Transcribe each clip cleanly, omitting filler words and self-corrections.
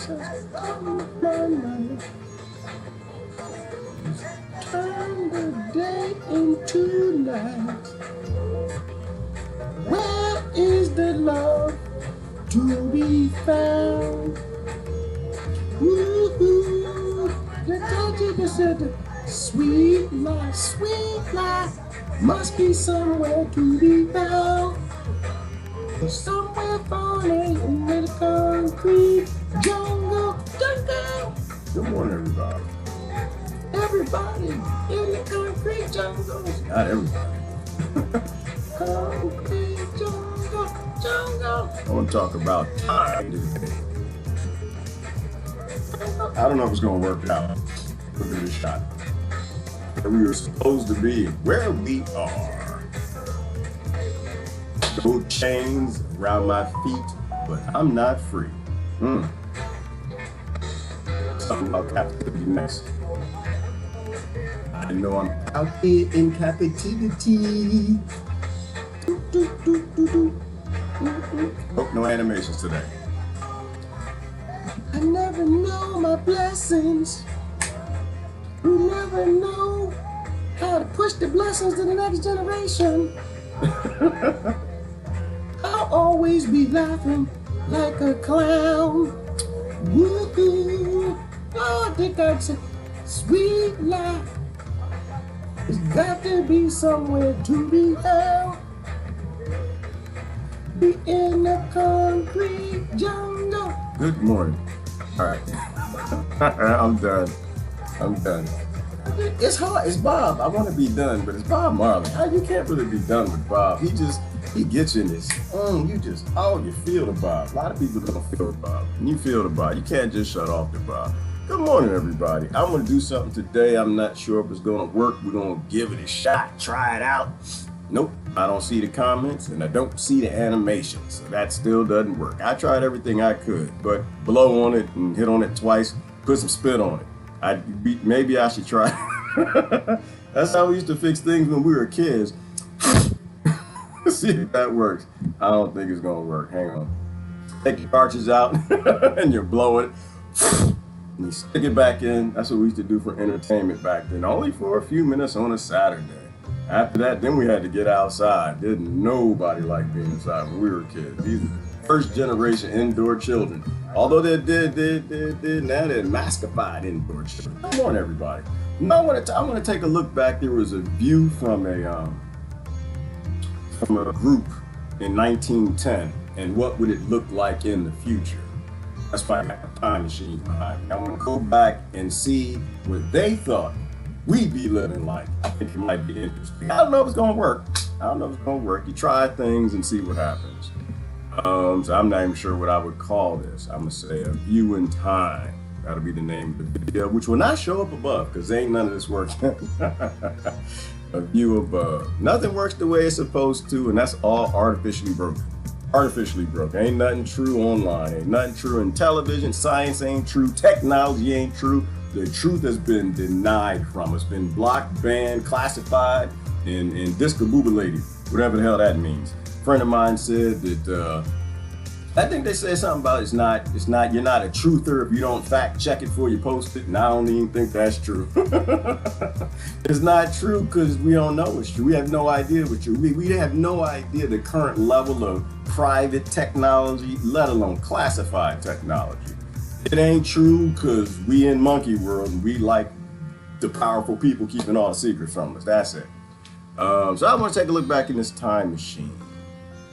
just come my mind. Turn the day into night. Where is the love to be found? Woo-hoo. The touch said the sweet life must be somewhere to be found. Somewhere falling in the concrete jungle. Good morning, everybody. Everybody in the concrete jungle. Not everybody. Concrete jungle. I want to talk about time today. I don't know if it's going to work out. We'll give it a shot. Where we were supposed to be, where we are. Gold chains around my feet, but I'm not free. Something about captivity next. I know I'm out here in captivity. Hope no animations today. I never know my blessings. You never know how to push the blessings to the next generation. I'll always be laughing like a clown. Woo-hoo. Oh, I think I'd say, sweet life. There's got to be somewhere to be held. Be in the concrete jungle. Good morning. All right. I'm done. It's hard. It's Bob. I want to be done, but it's Bob Marley. You can't really be done with Bob. He gets you in this. You feel the Bob. A lot of people don't feel the Bob. And you feel the Bob. You can't just shut off the Bob. Good morning, everybody. I'm going to do something today. I'm not sure if it's going to work. We're going to give it a shot. Try it out. Nope. I don't see the comments and I don't see the animations. So that still doesn't work. I tried everything I could, but blow on it and hit on it twice, put some spit on it. Maybe I should try. That's how we used to fix things when we were kids. See if that works. I don't think it's gonna work. Hang on. Take your cartridge out and you blow it. And you stick it back in. That's what we used to do for entertainment back then. Only for a few minutes on a Saturday. After that, then we had to get outside. Didn't nobody like being inside when we were kids. These are the first generation indoor children. Although they did now they're maskified indoor children. Good morning, everybody. Now I want to take a look back. There was a view from a group in 1910, and what would it look like in the future? That's why I got a time machine behind me. I want to go back and see what they thought we'd be living like. I think it might be interesting. I don't know if it's going to work. You try things and see what happens. So I'm not even sure what I would call this. I'm going to say a view in time. That'll be the name of the video, which will not show up above because ain't none of this working. A view above. Nothing works the way it's supposed to, and that's all artificially broken. Ain't nothing true online. Ain't nothing true in television. Science ain't true. Technology ain't true. The truth has been denied from us, been blocked, banned, classified, and discombobulated, whatever the hell that means. A friend of mine said that, I think they said something about you're not a truther if you don't fact check it before you post it, and I don't even think that's true. It's not true because we don't know it's true. We have no idea what's true. We have no idea the current level of private technology, let alone classified technology. It ain't true because we in monkey world and we like the powerful people keeping all the secrets from us. That's it. So I want to take a look back in this time machine.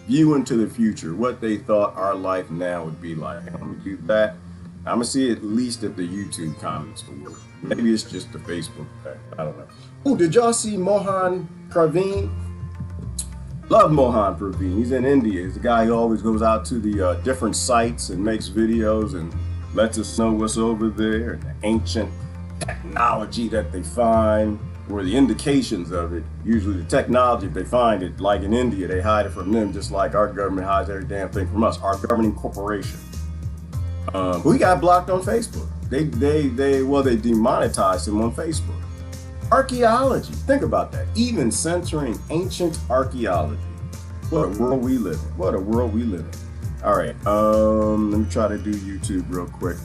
View into the future, what they thought our life now would be like. I'm gonna do that. I'm gonna see at least if the YouTube comments will work. Maybe it's just the Facebook thing. I don't know. Oh, did y'all see Mohan Praveen? Love Mohan Praveen. He's in India. He's the guy who always goes out to the different sites and makes videos and lets us know what's over there and the ancient technology that they find, or the indications of it. Usually the technology, if they find it, like in India, they hide it from them just like our government hides every damn thing from us, our governing corporation. We got blocked on Facebook. They demonetized him on Facebook. Archaeology, think about that. Even censoring ancient archaeology. What a world we live in. All right, let me try to do YouTube real quick.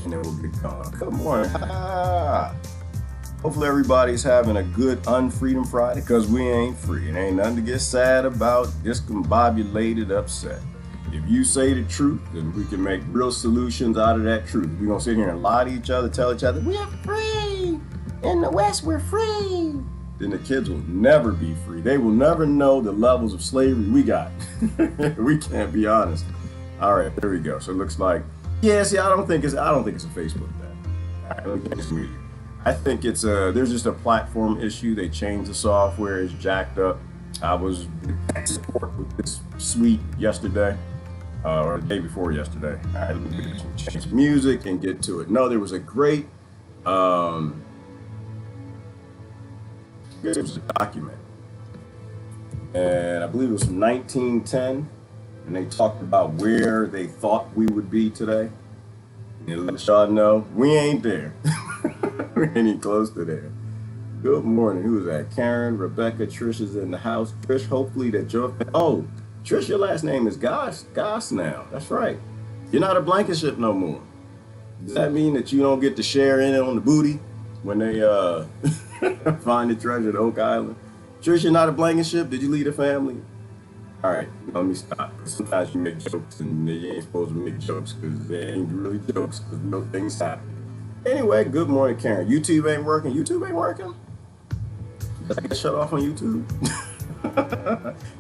and then we'll get going. Good morning. Hopefully everybody's having a good Unfreedom Friday, because we ain't free. It ain't nothing to get sad about, discombobulated, upset. If you say the truth, then we can make real solutions out of that truth. We're going to sit here and lie to each other, tell each other, we are free. In the West, we're free. Then the kids will never be free. They will never know the levels of slavery we got. We can't be honest. All right, there we go. So it looks like, yeah, see, I don't think it's a Facebook thing. All right, let me get you. I think it's there's just a platform issue. They changed the software, it's jacked up. I was in support with this suite yesterday, or the day before yesterday. All right, let me change music and get to it. No, there was a great, it was a document, and I believe it was from 1910, and they talked about where they thought we would be today. And let y'all know, we ain't there. We ain't even close to there. Good morning. Who is that? Karen, Rebecca, Trish is in the house. Trish, hopefully that oh, Trish, your last name is Goss now. That's right. You're not a Blankenship no more. Does that mean that you don't get to share in it on the booty when they find the treasure at Oak Island? Trish, you're not a Blankenship? Did you lead a family? All right, let me stop. Sometimes you make jokes and you ain't supposed to make jokes because they ain't really jokes because no things happen. Anyway, good morning, Karen. YouTube ain't working? YouTube ain't working? Did I get shut off on YouTube?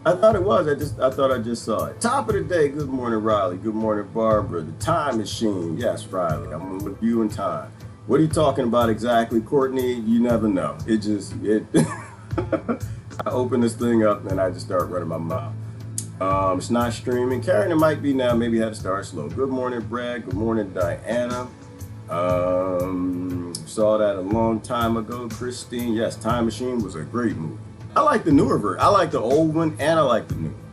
I thought it was. I thought I just saw it. Top of the day. Good morning, Riley. Good morning, Barbara. The Time Machine. Yes, Riley. I'm with you in time. What are you talking about exactly, Courtney? You never know. I open this thing up and I just start running my mouth. It's not streaming. Karen, it might be now. Maybe I had to start slow. Good morning, Brad. Good morning, Diana. Saw that a long time ago, Christine. Yes, Time Machine was a great movie. I like the newer version. I like the old one and I like the new one.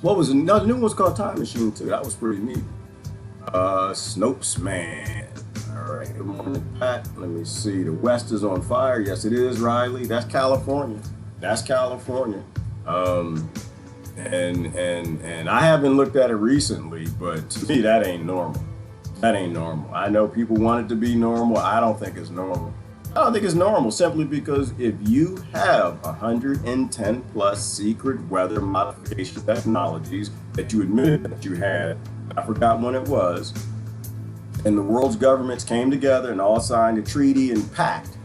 What was the new one's called Time Machine too. That was pretty neat. Snopes, man. All right, good morning, Pat. Let me see. The West is on fire. Yes, it is, Riley. That's California. That's California. And I haven't looked at it recently, but to me, that ain't normal. That ain't normal. I know people want it to be normal. I don't think it's normal. I don't think it's normal simply because if you have 110 plus secret weather modification technologies that you admitted that you had, I forgot when it was, and the world's governments came together and all signed a treaty and pact,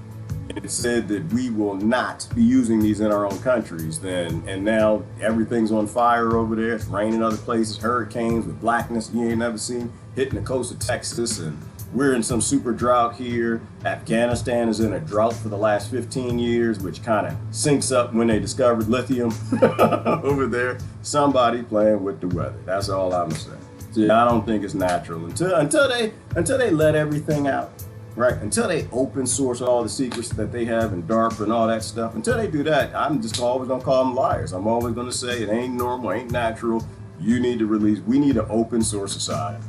and it said that we will not be using these in our own countries, and now everything's on fire over there. It's raining other places, hurricanes with blackness you ain't never seen hitting the coast of Texas, and we're in some super drought here. Afghanistan is in a drought for the last 15 years, which kind of syncs up when they discovered lithium over there. Somebody playing with the weather. That's all I'm saying. So I don't think it's natural until they let everything out, right? Until they open source all the secrets that they have in DARPA and all that stuff. Until they do that, I'm just always gonna call them liars. I'm always gonna say it ain't normal, ain't natural. You need to release. We need an open source society.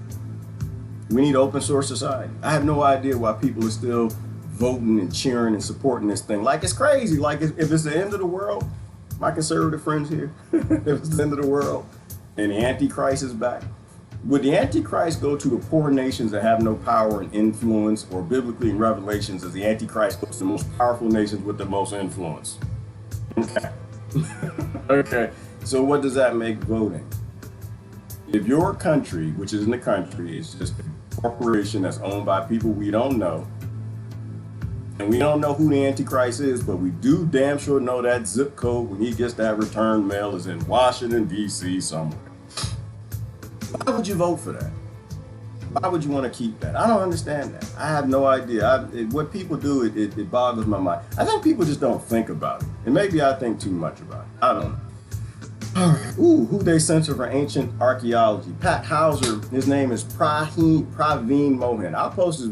We need open source society. I have no idea why people are still voting and cheering and supporting this thing. Like it's crazy. Like if it's the end of the world, my conservative friends here, if it's the end of the world and the Antichrist is back, would the Antichrist go to the poor nations that have no power and influence, or biblically in Revelations, as the Antichrist goes to the most powerful nations with the most influence? Okay. Okay. So what does that make voting? If your country, which isn't a country, is just a corporation that's owned by people we don't know, and we don't know who the Antichrist is, but we do damn sure know that zip code when he gets that return mail is in Washington, D.C. somewhere. Why would you vote for that? Why would you want to keep that? I don't understand that. I have no idea. What people do, it boggles my mind. I think people just don't think about it. And maybe I think too much about it. I don't know. All right. Ooh, who they censor for ancient archaeology? Pat Hauser, his name is Praveen Mohan. I posted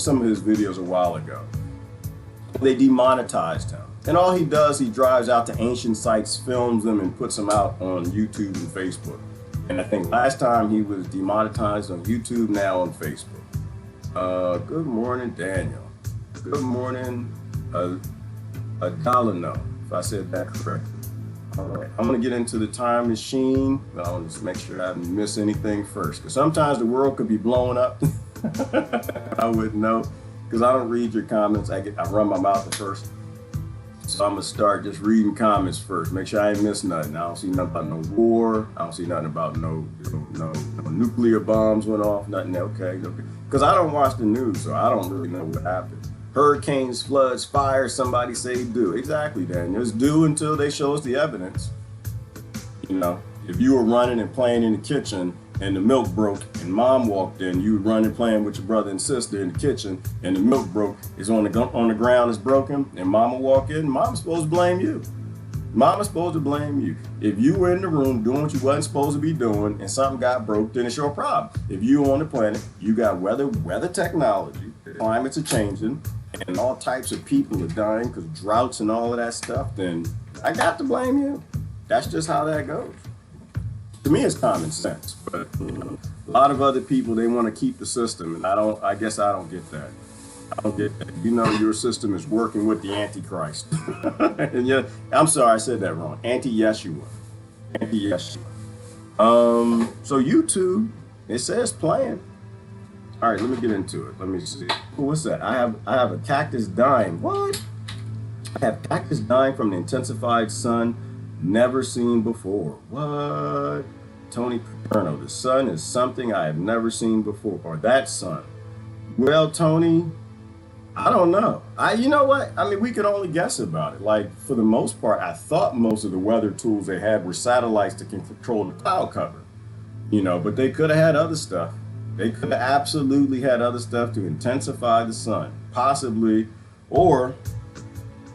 some of his videos a while ago. They demonetized him. And all he does, he drives out to ancient sites, films them, and puts them out on YouTube and Facebook. And I think last time he was demonetized on YouTube, now on Facebook. Good morning, Daniel. Good morning, Adalino, if I said that correctly. All right, I'm gonna get into the time machine, but I'll just make sure I didn't miss anything first. Because sometimes the world could be blowing up I wouldn't know because I don't read your comments. I run my mouth at first. So I'm gonna start just reading comments first. Make sure I ain't miss nothing. I don't see nothing about no war. I don't see nothing about no nuclear bombs went off. Nothing. Okay. Because I don't watch the news, so I don't really know what happened. Hurricanes, floods, fires. Somebody say do. Exactly, Daniel. It's due until they show us the evidence. You know, if you were running and playing in the kitchen and the milk broke and mom walked in, you were running playing with your brother and sister in the kitchen and the milk broke, is on the ground, is broken, and mama walk in, mama's supposed to blame you. Mama's supposed to blame you. If you were in the room doing what you wasn't supposed to be doing and something got broke, then it's your problem. If you on the planet, you got weather technology, climates are changing, and all types of people are dying because droughts and all of that stuff, then I got to blame you. That's just how that goes. To me, it's common sense, but a lot of other people, they want to keep the system, and I guess I don't get that. I don't get that. You know, your system is working with the Antichrist. And yeah, I'm sorry, I said that wrong. Anti-Yeshua. Anti-Yeshua. So YouTube, it says playing. All right, let me get into it. Let me see. Oh, what's that? I have a cactus dying. What? I have cactus dying from the intensified sun. Never seen before. What? Tony Paterno, the sun is something I have never seen before. Or that sun. Well, Tony, I don't know. You know what? I mean, we could only guess about it. Like, for the most part, I thought most of the weather tools they had were satellites that can control the cloud cover. You know, but they could have had other stuff. They could have absolutely had other stuff to intensify the sun. Possibly. Or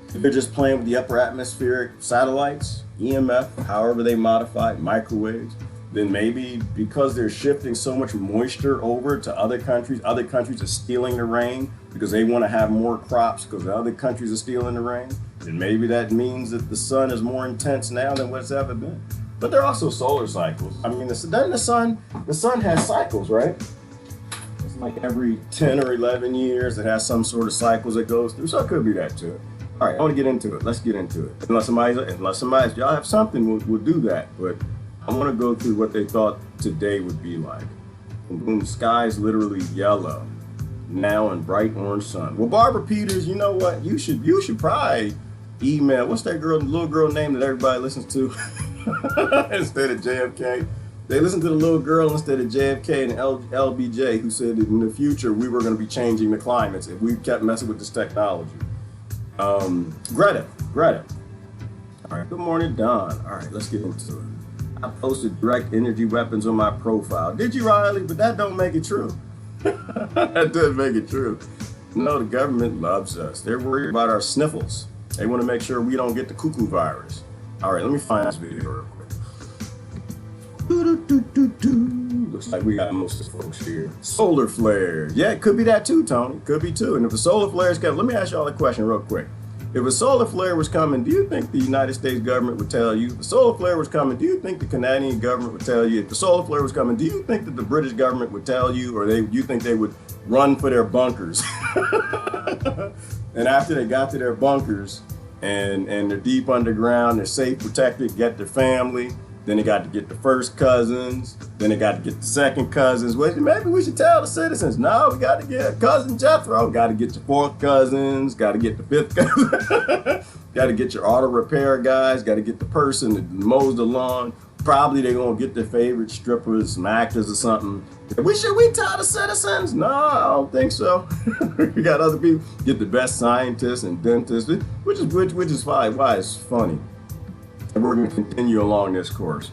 if they're just playing with the upper atmospheric satellites, EMF, however they modify it, microwaves, then maybe because they're shifting so much moisture over to other countries are stealing the rain because they want to have more crops because the other countries are stealing the rain, then maybe that means that the sun is more intense now than what's ever been. But there are also solar cycles. I mean, doesn't the sun has cycles, right? It's like every 10 or 11 years it has some sort of cycles it goes through, so it could be that too. All right, I want to get into it. Let's get into it. Unless somebody's, y'all have something, we'll do that. But I want to go through what they thought today would be like. Boom, the sky's literally yellow now in bright orange sun. Well, Barbara Peters, you know what? You should probably email. What's that little girl name that everybody listens to instead of JFK? They listen to the little girl instead of JFK and LBJ, who said that in the future we were going to be changing the climates if we kept messing with this technology. Greta. All right, good morning, Don. All right, let's get into it. I posted direct energy weapons on my profile. Did you, Riley? But that don't make it true. That doesn't make it true. No, the government loves us. They're worried about our sniffles. They want to make sure we don't get the cuckoo virus. All right, let me find this video real quick. Looks like we got most of the folks here. Solar flares. Yeah, it could be that too, Tony. Could be too. And if the solar flares come, let me ask y'all a question real quick. If a solar flare was coming, do you think the United States government would tell you? If a solar flare was coming, do you think the Canadian government would tell you? If the solar flare was coming, do you think that the British government would tell you, or you think they would run for their bunkers? And after they got to their bunkers and they're deep underground, they're safe, protected, get their family. Then they got to get the first cousins. Then they got to get the second cousins. Well, maybe we should tell the citizens, no, we got to get cousin Jethro. Got to get your fourth cousins. Got to get the fifth cousin. Got to get your auto repair guys. Got to get the person that mows the lawn. Probably they're going to get their favorite strippers, some actors or something. Should we tell the citizens? No, I don't think so. We got other people. Get the best scientists and dentists, which is why it's funny. And we're going to continue along this course.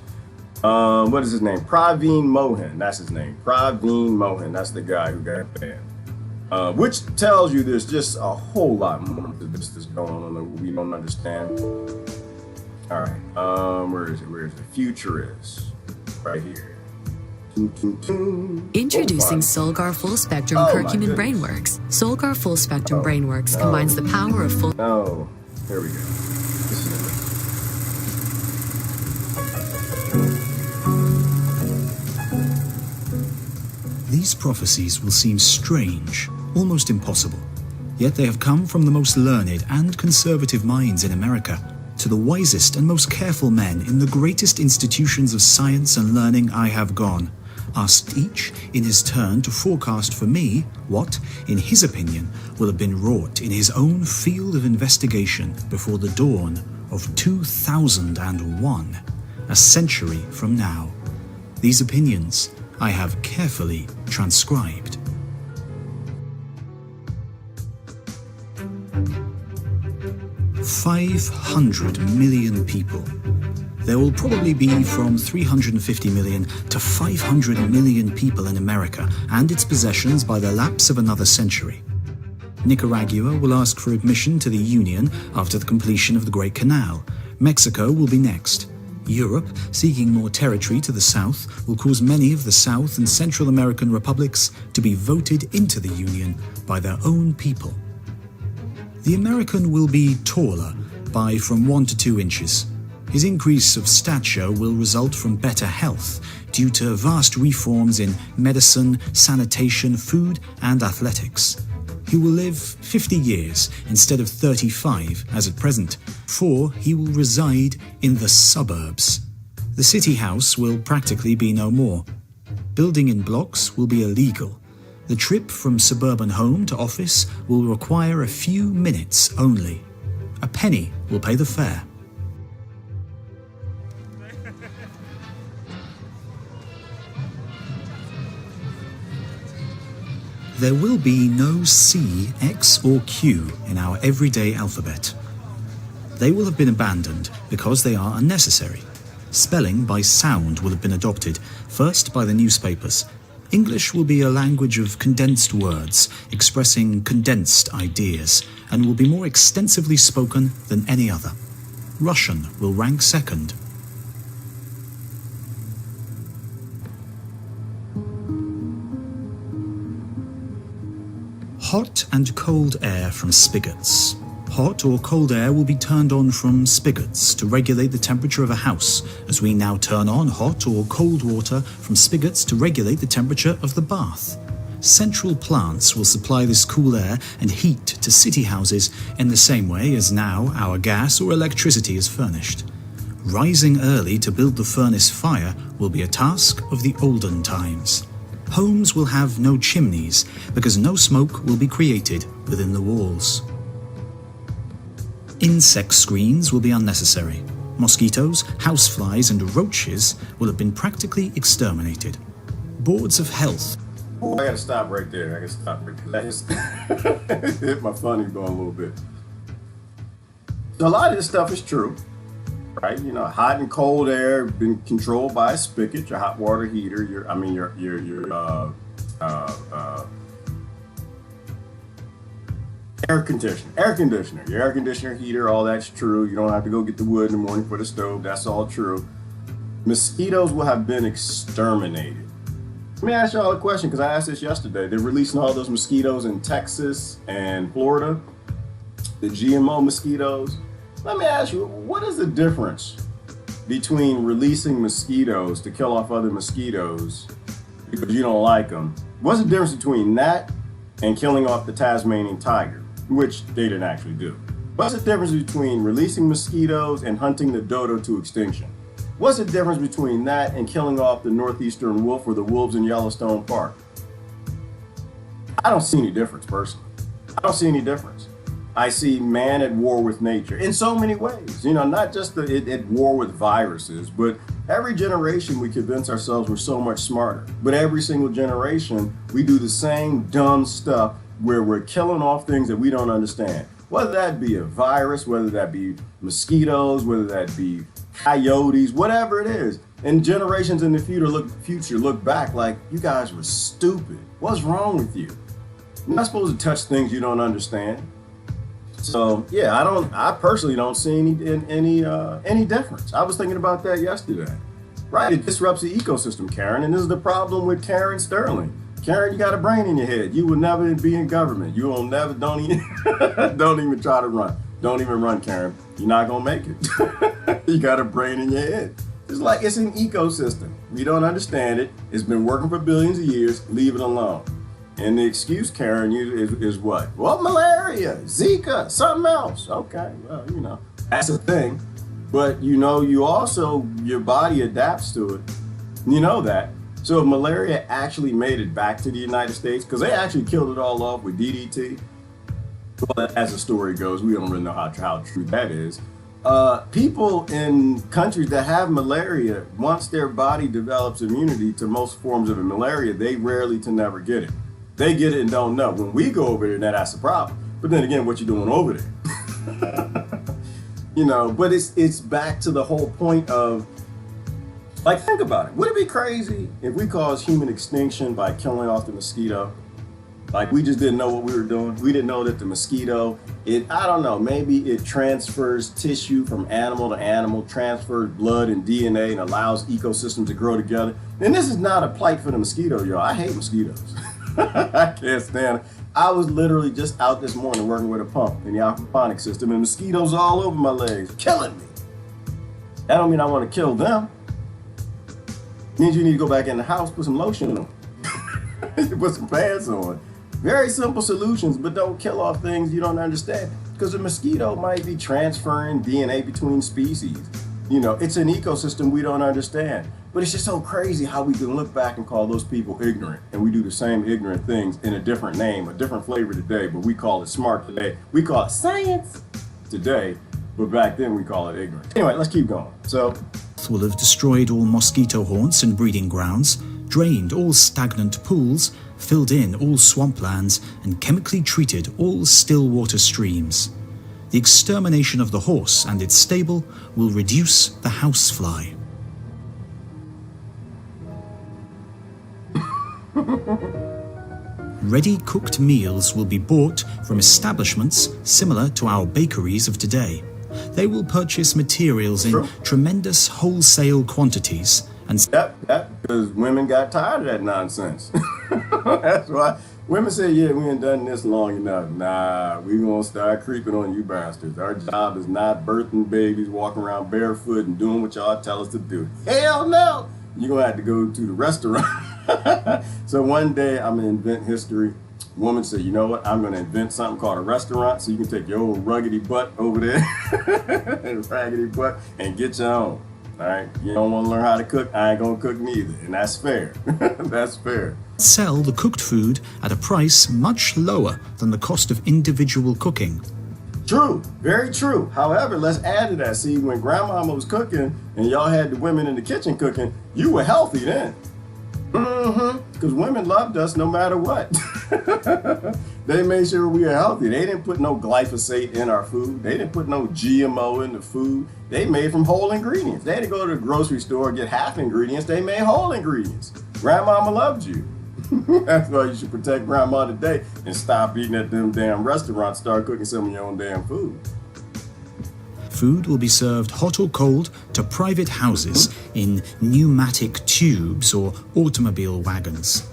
What is his name? Praveen Mohan. That's his name. Praveen Mohan. That's the guy who got banned. Which tells you there's just a whole lot more to this that's going on that we don't understand. All right. Where is it? Where is the future is? Right here. Introducing Solgar Full Spectrum Curcumin Brainworks. Solgar Full Spectrum Brainworks combines the power of full... Oh, here we go. These prophecies will seem strange, almost impossible. Yet they have come from the most learned and conservative minds in America to the wisest and most careful men in the greatest institutions of science and learning I have gone. asked each in his turn to forecast for me what, in his opinion, will have been wrought in his own field of investigation before the dawn of 2001, a century from now. These opinions I have carefully transcribed. "500 million people. There will probably be from 350 million to 500 million people in America and its possessions by the lapse of another century. Nicaragua will ask for admission to the Union after the completion of the Great Canal. Mexico will be next. Europe, seeking more territory to the south, will cause many of the South and Central American republics to be voted into the Union by their own people. The American will be taller by from 1 to 2 inches. His increase of stature will result from better health due to vast reforms in medicine, sanitation, food, and athletics. He will live 50 years instead of 35 as at present, for he will reside in the suburbs. The city house will practically be no more. Building in blocks will be illegal. The trip from suburban home to office will require a few minutes only. A penny will pay the fare. There will be no C, X, or Q in our everyday alphabet. They will have been abandoned because they are unnecessary. Spelling by sound will have been adopted, first by the newspapers. English will be a language of condensed words, expressing condensed ideas, and will be more extensively spoken than any other. Russian will rank second. Hot and cold air from spigots. Hot or cold air will be turned on from spigots to regulate the temperature of a house, as we now turn on hot or cold water from spigots to regulate the temperature of the bath. Central plants will supply this cool air and heat to city houses in the same way as now our gas or electricity is furnished. Rising early to build the furnace fire will be a task of the olden times. Homes will have no chimneys because no smoke will be created within the walls. Insect screens will be unnecessary. Mosquitoes, houseflies, and roaches will have been practically exterminated. Boards of health. Oh, I gotta stop right there. I gotta stop right there. That just hit my funny bone a little bit. So a lot of this stuff is true, right? You know, hot and cold air been controlled by a spigot, your hot water heater, your air conditioner, your air conditioner heater, all that's true. You don't have to go get the wood in the morning for the stove. That's all true. Mosquitoes will have been exterminated. Let me ask y'all a question, because I asked this yesterday. They're releasing all those mosquitoes in Texas and Florida, the GMO mosquitoes. Let me ask you, what is the difference between releasing mosquitoes to kill off other mosquitoes because you don't like them? What's the difference between that and killing off the Tasmanian tiger, which they didn't actually do? What's the difference between releasing mosquitoes and hunting the dodo to extinction? What's the difference between that and killing off the northeastern wolf or the wolves in Yellowstone Park? I don't see any difference, personally. I don't see any difference. I see man at war with nature in so many ways. You know, not just at war with viruses, but every generation we convince ourselves we're so much smarter. But every single generation, we do the same dumb stuff where we're killing off things that we don't understand. Whether that be a virus, whether that be mosquitoes, whether that be coyotes, whatever it is. And generations in the future look back like, you guys were stupid. What's wrong with you? You're not supposed to touch things you don't understand. So yeah, I personally don't see any difference. I was thinking about that yesterday. Right, it disrupts the ecosystem, Karen, and this is the problem with Karen Sterling. Karen, you got a brain in your head. You will never be in government. You will never, don't even try to run. Don't even run, Karen. You're not gonna make it. You got a brain in your head. It's like it's an ecosystem. We don't understand it. It's been working for billions of years. Leave it alone. And the excuse, Karen, is what? Well, malaria, Zika, something else. Okay, well, you know, that's a thing. But you know, you also, your body adapts to it. You know that. So if malaria actually made it back to the United States, because they actually killed it all off with DDT, well, as the story goes, we don't really know how true that is. People in countries that have malaria, once their body develops immunity to most forms of malaria, they rarely to never get it. They get it and don't know. When we go over there, now that's the problem. But then again, what you doing over there? You know, but it's back to the whole point of, like, think about it. Would it be crazy if we caused human extinction by killing off the mosquito? Like, we just didn't know what we were doing. We didn't know that the mosquito, I don't know, maybe it transfers tissue from animal to animal, transfers blood and DNA, and allows ecosystems to grow together. And this is not a plight for the mosquito, y'all. I hate mosquitoes. I can't stand it. I was literally just out this morning working with a pump in the aquaponic system, and mosquitoes all over my legs, killing me. That don't mean I want to kill them. It means you need to go back in the house, put some lotion on, put some pants on. Very simple solutions, but don't kill off things you don't understand. Because a mosquito might be transferring DNA between species. You know, it's an ecosystem we don't understand. But it's just so crazy how we can look back and call those people ignorant. And we do the same ignorant things in a different name, a different flavor today, but we call it smart today. We call it science today, but back then we call it ignorant. Anyway, let's keep going. So, will have destroyed all mosquito haunts and breeding grounds, drained all stagnant pools, filled in all swamplands, and chemically treated all still water streams. The extermination of the horse and its stable will reduce the housefly. Ready-cooked meals will be bought from establishments similar to our bakeries of today. They will purchase materials in tremendous wholesale quantities and... because women got tired of that nonsense. That's why women say, yeah, we ain't done this long enough. Nah, we gonna start creeping on you bastards. Our job is not birthing babies, walking around barefoot and doing what y'all tell us to do. Hell no! You're gonna have to go to the restaurant. So one day I'm gonna invent history. Woman said, you know what, I'm gonna invent something called a restaurant so you can take your old ruggedy butt over there, raggedy butt, and get your own. All right, you don't want to learn how to cook, I ain't gonna cook neither, and that's fair. That's fair. Sell the cooked food at a price much lower than the cost of individual cooking. True, very true. However, let's add to that. See, when grandmama was cooking and y'all had the women in the kitchen cooking, you were healthy then. Because women loved us no matter what. They made sure we were healthy. They didn't put no glyphosate in our food. They didn't put no GMO in the food. They made from whole ingredients. They had to go to the grocery store and get half ingredients. They made whole ingredients. Grandmama loved you. That's why you should protect grandma today and stop eating at them damn restaurants. Start cooking some of your own damn food. Food will be served hot or cold to private houses in pneumatic tubes or automobile wagons.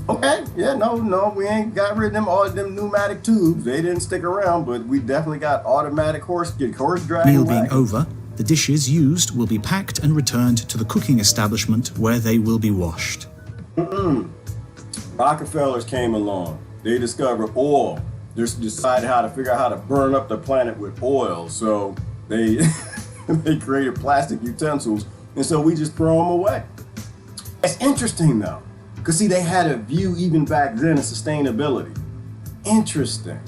Okay, yeah, no, we ain't got rid of all them pneumatic tubes. They didn't stick around, but we definitely got automatic horse dragging. Meal being over, the dishes used will be packed and returned to the cooking establishment where they will be washed. Rockefellers came along. They discovered oil. They decided how to figure out how to burn up the planet with oil. So they they created plastic utensils, and so we just throw them away. It's interesting though, because see, they had a view even back then of sustainability. Interesting.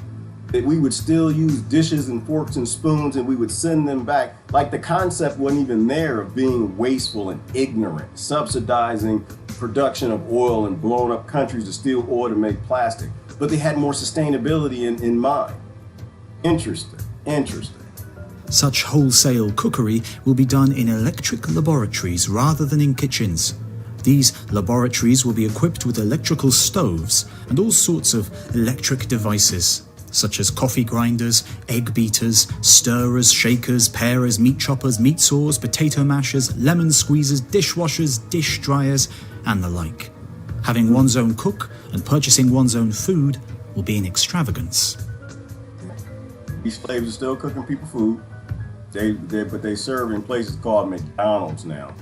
That we would still use dishes and forks and spoons and we would send them back. Like the concept wasn't even there of being wasteful and ignorant, subsidizing production of oil and blowing up countries to steal oil to make plastic. But they had more sustainability in mind. Interesting. Such wholesale cookery will be done in electric laboratories rather than in kitchens. These laboratories will be equipped with electrical stoves and all sorts of electric devices, such as coffee grinders, egg beaters, stirrers, shakers, pairers, meat choppers, meat saws, potato mashers, lemon squeezers, dishwashers, dish dryers, and the like. Having one's own cook and purchasing one's own food will be an extravagance. These slaves are still cooking people food, but they serve in places called McDonald's now.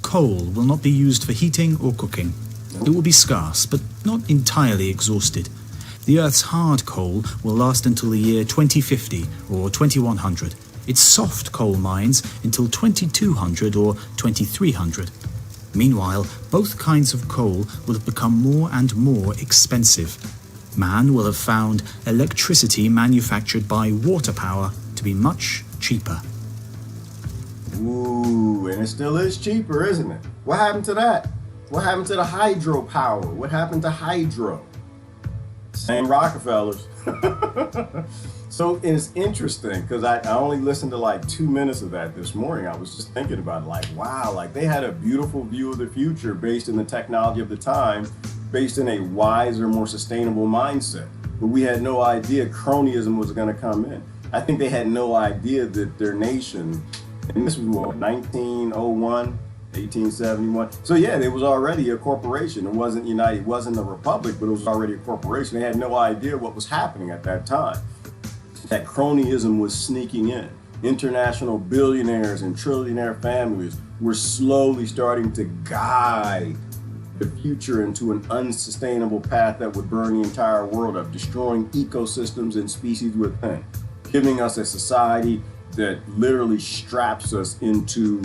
Coal will not be used for heating or cooking. It will be scarce, but not entirely exhausted. The Earth's hard coal will last until the year 2050 or 2100. Its soft coal mines until 2200 or 2300. Meanwhile, both kinds of coal will have become more and more expensive. Man will have found electricity manufactured by water power to be much cheaper. Ooh, and it still is cheaper, isn't it? What happened to that? What happened to the hydropower? What happened to hydro? Same Rockefellers. So it's interesting because I only listened to like 2 minutes of that this morning. I was just thinking about it, like, wow, like they had a beautiful view of the future based in the technology of the time, based in a wiser, more sustainable mindset. But we had no idea cronyism was going to come in. I think they had no idea that their nation, and this was what, 1901, 1871. So yeah, it was already a corporation. It wasn't United, it wasn't a republic, but it was already a corporation. They had no idea what was happening at that time. That cronyism was sneaking in. International billionaires and trillionaire families were slowly starting to guide the future into an unsustainable path that would burn the entire world up, destroying ecosystems and species within, giving us a society that literally straps us into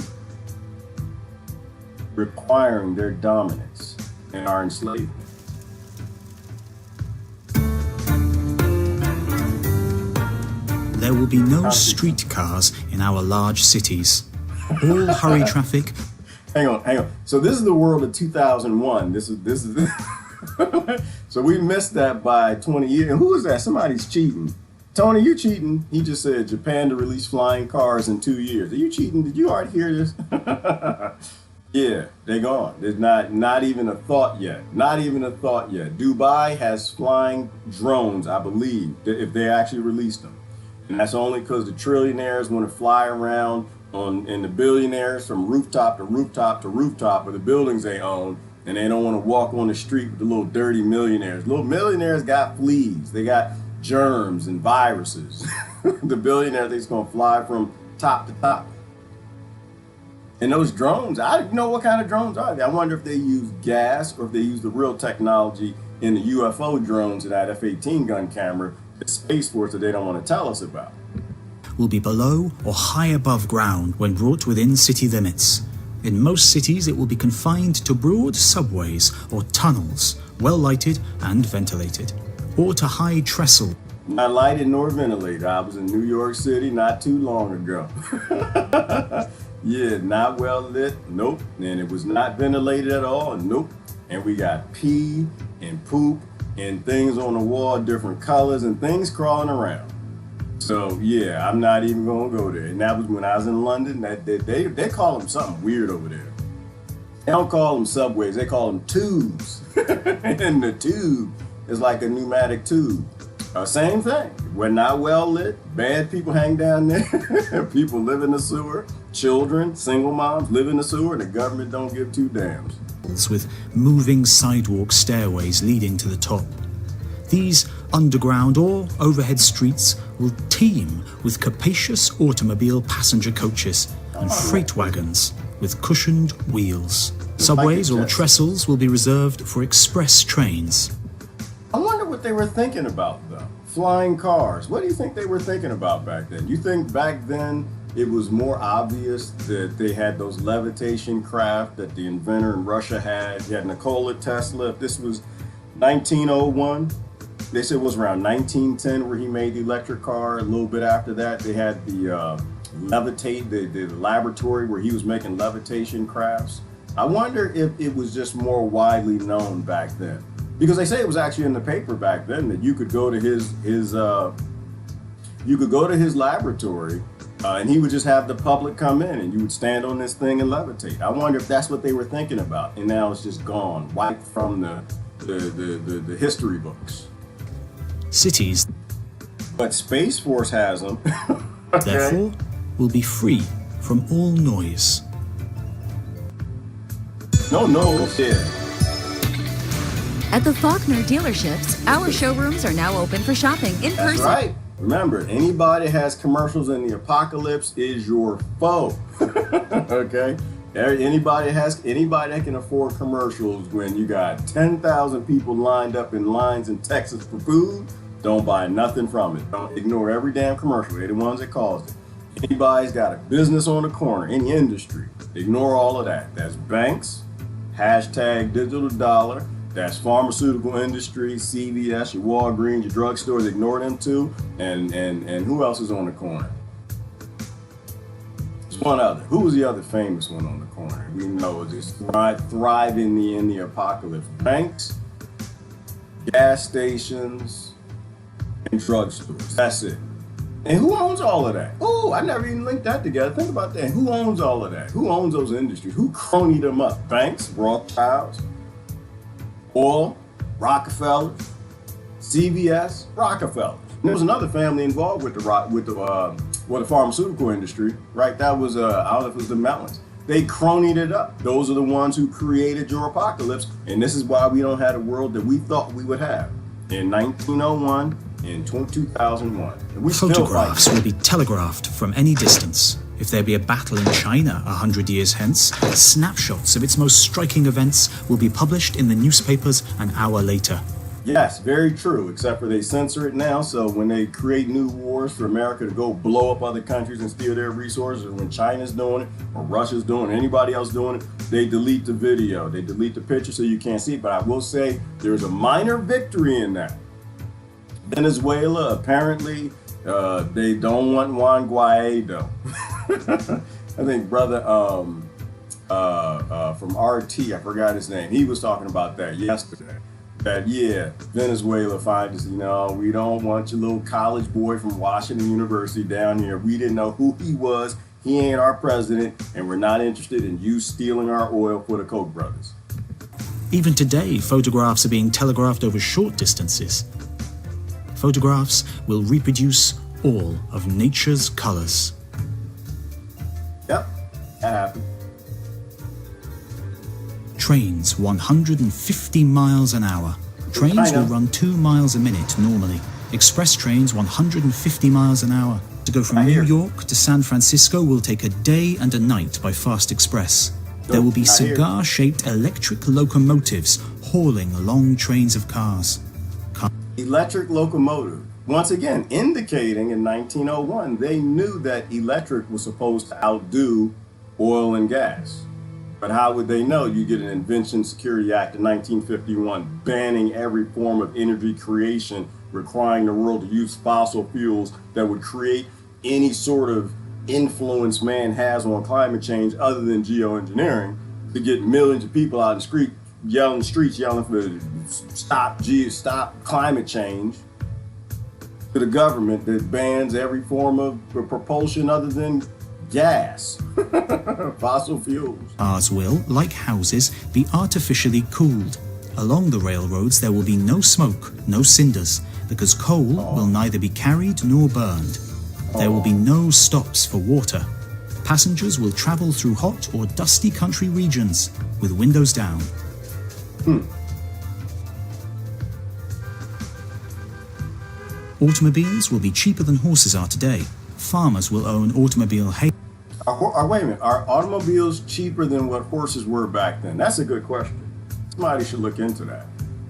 requiring their dominance and our enslavement. There will be no streetcars in our large cities. All hurry traffic. Hang on. So this is the world of 2001. This is. So we missed that by 20 years. And who is that? Somebody's cheating. Tony, you cheating? He just said Japan to release flying cars in 2 years. Are you cheating? Did you already hear this? Yeah, they're gone. There's not even a thought yet. Not even a thought yet. Dubai has flying drones, I believe, if they actually released them. And that's only because the trillionaires want to fly around and the billionaires from rooftop to rooftop to rooftop of the buildings they own, and they don't want to walk on the street with the little dirty millionaires. Little millionaires got fleas. They got germs and viruses. The billionaire thinks going to fly from top to top. And those drones, I don't know what kind of drones are they. I wonder if they use gas or if they use the real technology in the UFO drones and that F-18 gun camera, the Space Force that they don't want to tell us about. Will be below or high above ground when brought within city limits. In most cities, it will be confined to broad subways or tunnels, well lighted and ventilated, or to high trestle. Not lighted nor ventilated. I was in New York City not too long ago. Yeah, not well lit. Nope. And it was not ventilated at all. Nope. And we got pee and poop and things on the wall, different colors and things crawling around. So yeah, I'm not even gonna go there. And that was when I was in London. They call them something weird over there. They don't call them subways, they call them tubes. And the tube is like a pneumatic tube. Same thing. We're not well lit. Bad people hang down there. People live in the sewer. Children, single moms live in the sewer, and the government don't give two dams. With moving sidewalk stairways leading to the top. These underground or overhead streets will teem with capacious automobile passenger coaches and freight wagons with cushioned wheels. Subways or trestles will be reserved for express trains. I wonder what they were thinking about, though. Flying cars. What do you think they were thinking about back then? You think back then it was more obvious that they had those levitation craft that the inventor in Russia had? You had Nikola Tesla. If this was 1901, they said it was around 1910 where he made the electric car. A little bit after that, they had the the laboratory where he was making levitation crafts. I wonder if it was just more widely known back then. Because they say it was actually in the paper back then that you could go to his laboratory and he would just have the public come in and you would stand on this thing and levitate. I wonder if that's what they were thinking about, and now it's just gone, wiped from the history books. Cities, but Space Force has them. Okay. Therefore, will be free from all noise. No noise, yeah. At the Faulkner dealerships, our showrooms are now open for shopping in person. That's right. Remember, anybody has commercials in the apocalypse is your foe. Okay? Anybody that can afford commercials when you got 10,000 people lined up in lines in Texas for food, don't buy nothing from it. Don't ignore every damn commercial. They're the ones that caused it. Anybody's got a business on the corner, any industry, ignore all of that. That's banks, Hashtag digital dollar. That's pharmaceutical industry, CVS, your Walgreens, your drugstores. Ignore them too. And who else is on the corner? There's one other. Who was the other famous one on the corner? We know just thrive in the apocalypse. Banks, gas stations, and drugstores. That's it. And who owns all of that? Oh, I never even linked that together. Think about that. Who owns all of that? Who owns those industries? Who cronied them up? Banks, Rothschilds, oil, Rockefeller, CVS, Rockefeller. And there was another family involved with the pharmaceutical industry, right? That was I don't know if it was the Mellons. They cronied it up. Those are the ones who created your apocalypse, and this is why we don't have the world that we thought we would have in 1901. In 2001. Photographs will be telegraphed from any distance. If there be a battle in China 100 years hence, snapshots of its most striking events will be published in the newspapers an hour later. Yes, very true, except for they censor it now, so when they create new wars for America to go blow up other countries and steal their resources, or when China's doing it, or Russia's doing it, or anybody else doing it, they delete the video, they delete the picture so you can't see it. But I will say there's a minor victory in that. Venezuela, apparently, they don't want Juan Guaido. I think brother from RT, I forgot his name, he was talking about that yesterday. That, yeah, Venezuela finds, we don't want your little college boy from Washington University down here. We didn't know who he was. He ain't our president, and we're not interested in you stealing our oil for the Koch brothers. Even today, photographs are being telegraphed over short distances. Photographs will reproduce all of nature's colors. Yep, that happened. Trains 150 miles an hour. Trains will run 2 miles a minute normally. Express trains 150 miles an hour. To go from New York to San Francisco will take a day and a night by fast express. There will be cigar-shaped electric locomotives hauling long trains of cars. Electric locomotive. Once again, indicating in 1901, they knew that electric was supposed to outdo oil and gas. But how would they know? You get an Invention Security Act in 1951 banning every form of energy creation, requiring the world to use fossil fuels that would create any sort of influence man has on climate change other than geoengineering, to get millions of people out in the street yelling for stop climate change, to the government that bans every form of propulsion other than gas, fossil fuels. Cars will, like houses, be artificially cooled. Along the railroads there will be no smoke, no cinders, because coal will neither be carried nor burned. There will be no stops for water. Passengers will travel through hot or dusty country regions with windows down. Automobiles will be cheaper than horses are today. Farmers will own automobile hay. Wait a minute, are automobiles cheaper than what horses were back then? That's a good question. Somebody should look into that.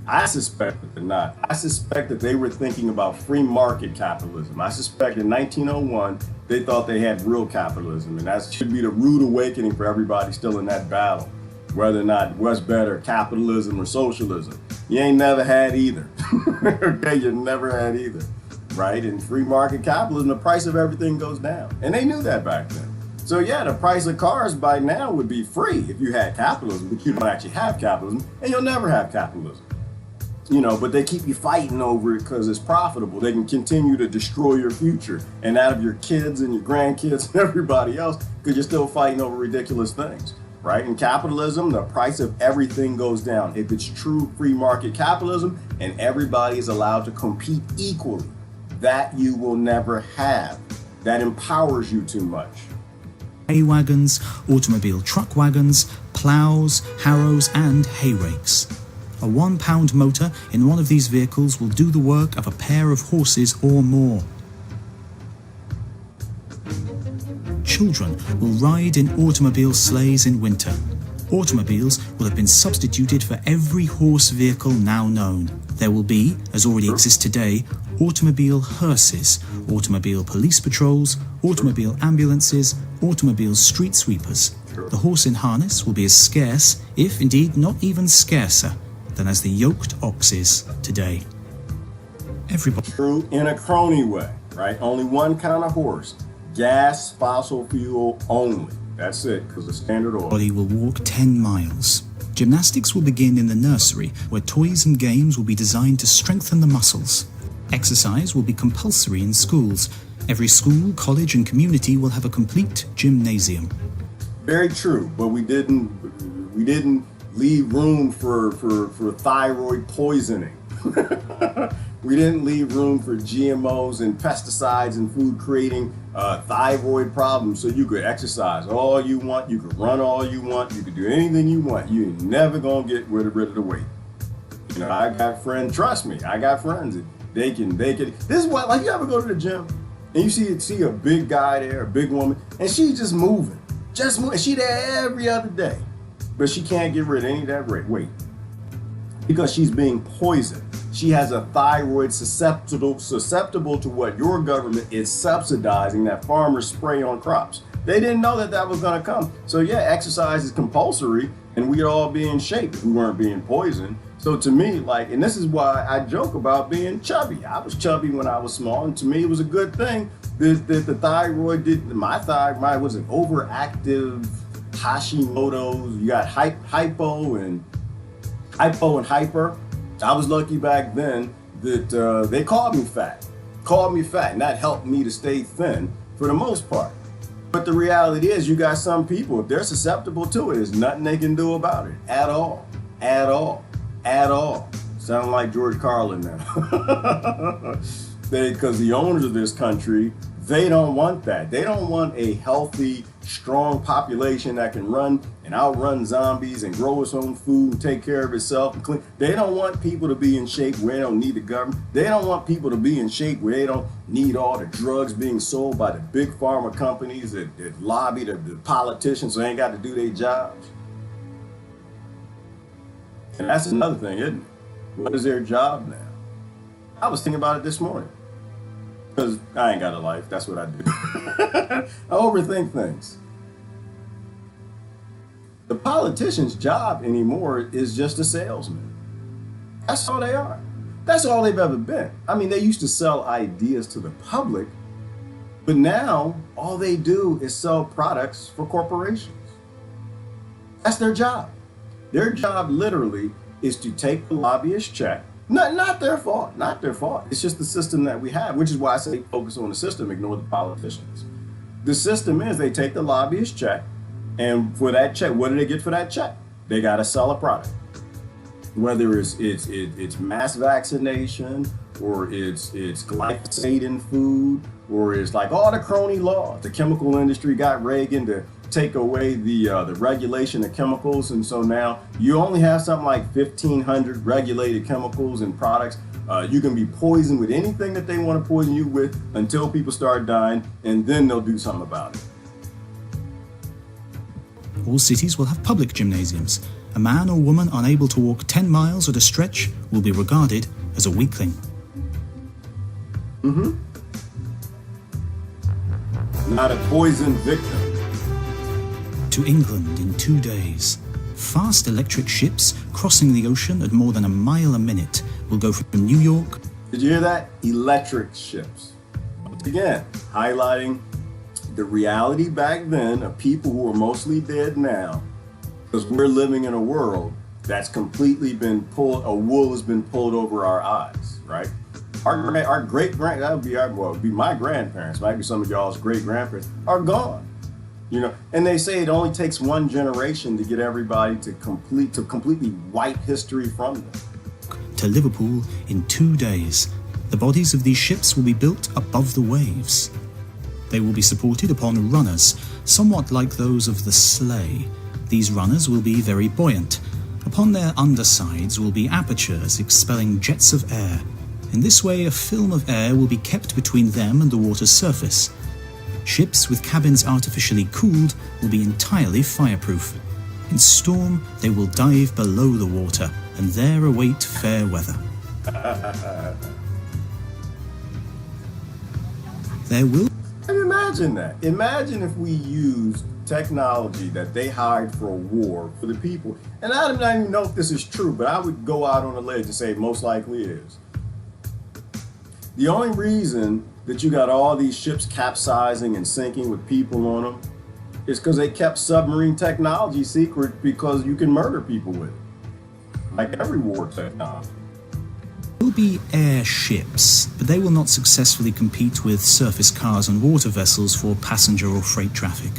I suspect that they're not. I suspect that they were thinking about free market capitalism. I suspect in 1901, they thought they had real capitalism, and that should be the rude awakening for everybody still in that battle. Whether or not what's better, capitalism or socialism. You ain't never had either. Okay, you never had either, right? In free market capitalism, the price of everything goes down. And they knew that back then. So yeah, the price of cars by now would be free if you had capitalism, but you don't actually have capitalism, and you'll never have capitalism. But they keep you fighting over it because it's profitable. They can continue to destroy your future and that of your kids and your grandkids and everybody else because you're still fighting over ridiculous things, right? In capitalism, the price of everything goes down. If it's true free market capitalism and everybody is allowed to compete equally, that you will never have. That empowers you too much. Hay wagons, automobile truck wagons, plows, harrows, and hay rakes. A 1-pound motor in one of these vehicles will do the work of a pair of horses or more. Children will ride in automobile sleighs in winter. Automobiles will have been substituted for every horse vehicle now known. There will be, as already exists today, automobile hearses, automobile police patrols, automobile ambulances, automobile street sweepers. The horse in harness will be as scarce, if indeed not even scarcer, than as the yoked ox is today. Everybody. True in a crony way, right? Only one kind of horse. Gas, fossil fuel only. That's it, because the standard oil. Everybody will walk 10 miles. Gymnastics will begin in the nursery, where toys and games will be designed to strengthen the muscles. Exercise will be compulsory in schools. Every school, college and community will have a complete gymnasium. Very true, but we didn't leave room for thyroid poisoning. We didn't leave room for GMOs and pesticides and food creating thyroid problems, so you could exercise all you want, you could run all you want, you could do anything you want. You ain't never gonna get rid of the weight. You know, I got friends, trust me, I got friends that they can. This is why, like, you ever go to the gym and you see a big guy there, a big woman, and she's just moving. She there every other day, but she can't get rid of any of that weight because she's being poisoned. She has a thyroid susceptible to what your government is subsidizing that farmers spray on crops. They didn't know that was going to come. So yeah, exercise is compulsory, and we'd all be in shape if we weren't being poisoned. So to me, like, and this is why I joke about being chubby. I was chubby when I was small, and to me it was a good thing that the thyroid my thyroid was an overactive Hashimoto's. You got hypo and hyper. I was lucky back then that they called me fat, and that helped me to stay thin for the most part. But the reality is, you got some people, if they're susceptible to it, there's nothing they can do about it at all. Sound like George Carlin now. Because the owners of this country, they don't want that. They don't want a healthy, strong population that can run and outrun zombies and grow its own food and take care of itself and clean. They don't want people to be in shape where they don't need the government. They don't want people to be in shape where they don't need all the drugs being sold by the big pharma companies that lobby the politicians so they ain't got to do their jobs. And that's another thing, isn't it? What is their job now? I was thinking about it this morning. Because I ain't got a life. That's what I do. I overthink things. The politician's job anymore is just a salesman. That's all they are. That's all they've ever been. I mean, they used to sell ideas to the public, but now all they do is sell products for corporations. That's their job. Their job literally is to take the lobbyist check. Not their fault. It's just the system that we have, which is why I say focus on the system, ignore the politicians. The system is they take the lobbyist check, and for that check, what do they get for that check? They got to sell a product. Whether it's mass vaccination, or it's glyphosate in food, or it's like all the crony laws. The chemical industry got Reagan to take away the regulation of chemicals, and so now you only have something like 1,500 regulated chemicals and products. You can be poisoned with anything that they want to poison you with until people start dying, and then they'll do something about it. All cities will have public gymnasiums. A man or woman unable to walk 10 miles at a stretch will be regarded as a weakling. Not a poison victim. To England in 2 days. Fast electric ships crossing the ocean at more than a mile a minute will go from New York. Did you hear that? Electric ships. Once again, highlighting the reality back then of people who are mostly dead now, because we're living in a world that's completely been pulled, a wool has been pulled over our eyes, right? Our great-grand, that would be my grandparents, might be some of y'all's great-grandparents, are gone. You know, and they say it only takes one generation to get everybody to completely wipe history from them. To Liverpool in 2 days. The bodies of these ships will be built above the waves. They will be supported upon runners, somewhat like those of the sleigh. These runners will be very buoyant. Upon their undersides will be apertures expelling jets of air. In this way, a film of air will be kept between them and the water's surface. Ships with cabins artificially cooled will be entirely fireproof. In storm, they will dive below the water and there await fair weather. There will... Imagine that. Imagine if we used technology that they hired for a war for the people. And I don't even know if this is true, but I would go out on a ledge and say most likely it is. The only reason that you got all these ships capsizing and sinking with people on them is because they kept submarine technology secret, because you can murder people with it, like every war technology. There will be airships, but they will not successfully compete with surface cars and water vessels for passenger or freight traffic.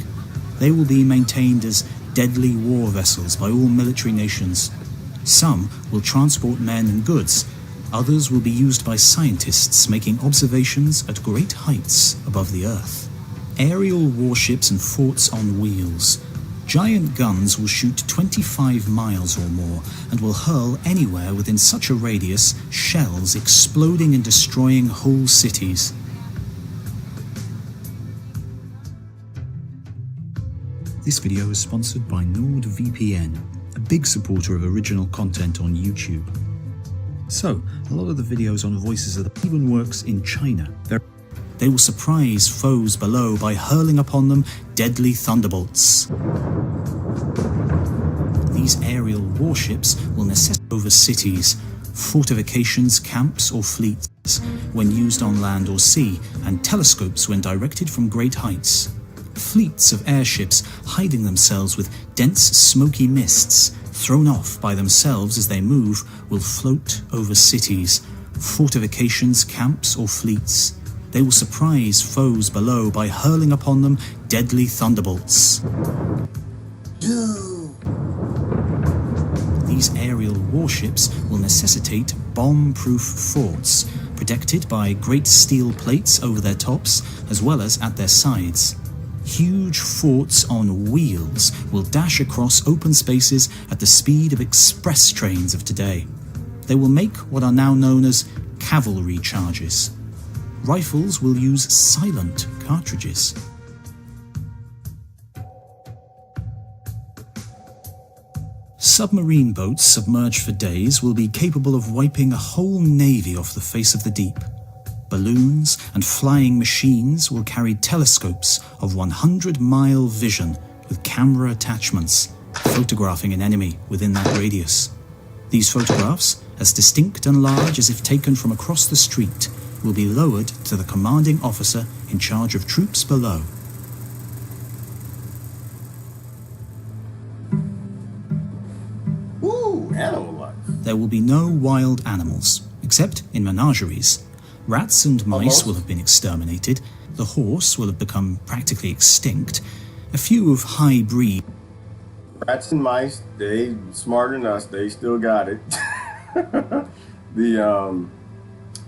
They will be maintained as deadly war vessels by all military nations. Some will transport men and goods. Others will be used by scientists making observations at great heights above the Earth. Aerial warships and forts on wheels. Giant guns will shoot 25 miles or more and will hurl anywhere within such a radius shells exploding and destroying whole cities. This video is sponsored by NordVPN, a big supporter of original content on YouTube. So, a lot of the videos on Voices of the even works in China. They will surprise foes below by hurling upon them deadly thunderbolts. These aerial warships will necessitate over cities, fortifications, camps or fleets when used on land or sea, and telescopes when directed from great heights. Fleets of airships hiding themselves with dense smoky mists, thrown off by themselves as they move, will float over cities, fortifications, camps or fleets. They will surprise foes below by hurling upon them deadly thunderbolts. These aerial warships will necessitate bomb-proof forts, protected by great steel plates over their tops as well as at their sides. Huge forts on wheels will dash across open spaces at the speed of express trains of today. They will make what are now known as cavalry charges. Rifles will use silent cartridges. Submarine boats submerged for days will be capable of wiping a whole navy off the face of the deep. Balloons and flying machines will carry telescopes of 100-mile vision with camera attachments, photographing an enemy within that radius. These photographs, as distinct and large as if taken from across the street, will be lowered to the commanding officer in charge of troops below. Ooh, animal life. There will be no wild animals, except in menageries. Rats and mice will have been exterminated. The horse will have become practically extinct. A few of high breed. Rats and mice, they smarter than us. They still got it. The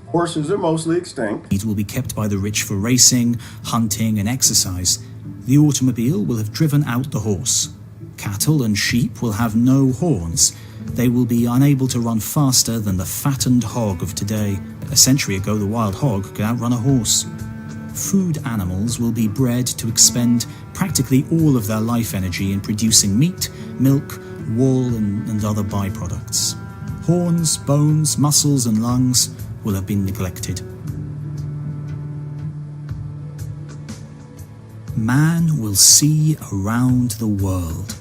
horses are mostly extinct. Will be kept by the rich for racing, hunting, and exercise. The automobile will have driven out the horse. Cattle and sheep will have no horns. They will be unable to run faster than the fattened hog of today. A century ago, the wild hog could outrun a horse. Food animals will be bred to expend practically all of their life energy in producing meat, milk, wool, and other byproducts. Horns, bones, muscles, and lungs will have been neglected. Man will see around the world.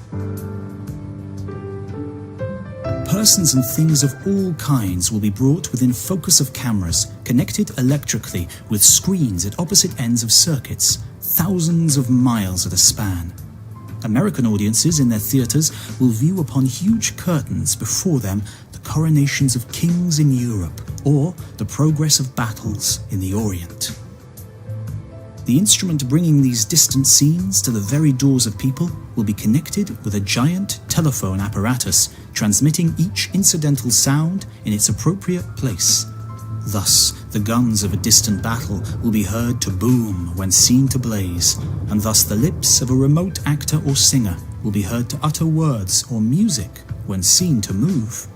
Persons and things of all kinds will be brought within focus of cameras, connected electrically with screens at opposite ends of circuits, thousands of miles at a span. American audiences in their theatres will view upon huge curtains before them the coronations of kings in Europe or the progress of battles in the Orient. The instrument bringing these distant scenes to the very doors of people will be connected with a giant telephone apparatus transmitting each incidental sound in its appropriate place. Thus, the guns of a distant battle will be heard to boom when seen to blaze, and thus the lips of a remote actor or singer will be heard to utter words or music when seen to move.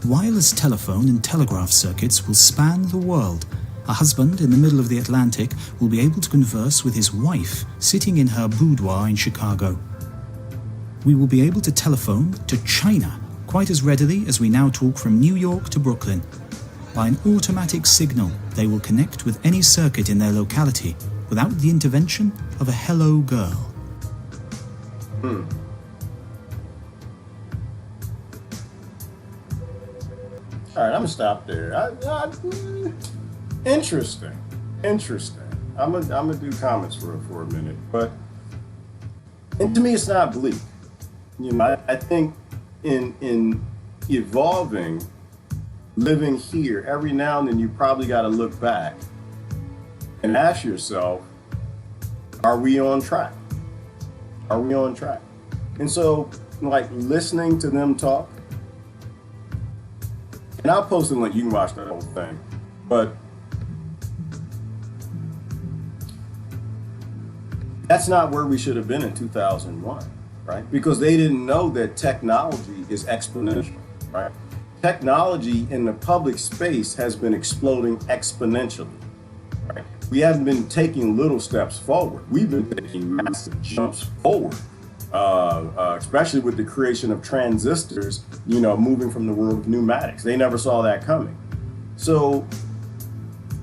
Wireless telephone and telegraph circuits will span the world. A husband in the middle of the Atlantic will be able to converse with his wife sitting in her boudoir in Chicago. We will be able to telephone to China quite as readily as we now talk from New York to Brooklyn. By an automatic signal, they will connect with any circuit in their locality without the intervention of a hello girl. All right, I'm gonna stop there. Interesting. I'm gonna do comments for a minute, but and to me, it's not bleak. You know, I think in evolving, living here, every now and then you probably got to look back and ask yourself, are we on track? Are we on track? And so, like, listening to them talk, and I'll post a link, you can watch that whole thing, but that's not where we should have been in 2001, right? Because they didn't know that technology is exponential, right? Technology in the public space has been exploding exponentially, right? We haven't been taking little steps forward. We've been taking massive jumps forward, especially with the creation of transistors, you know, moving from the world of pneumatics. They never saw that coming. So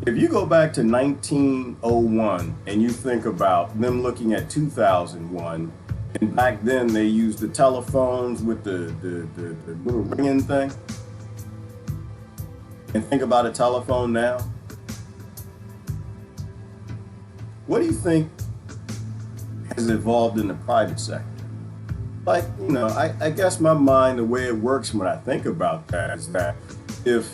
if you go back to 1901 and you think about them looking at 2001, and back then they used the telephones with the little ringing thing, and think about a telephone now, what do you think has evolved in the private sector? Like, you know, I guess my mind, the way it works when I think about that is that if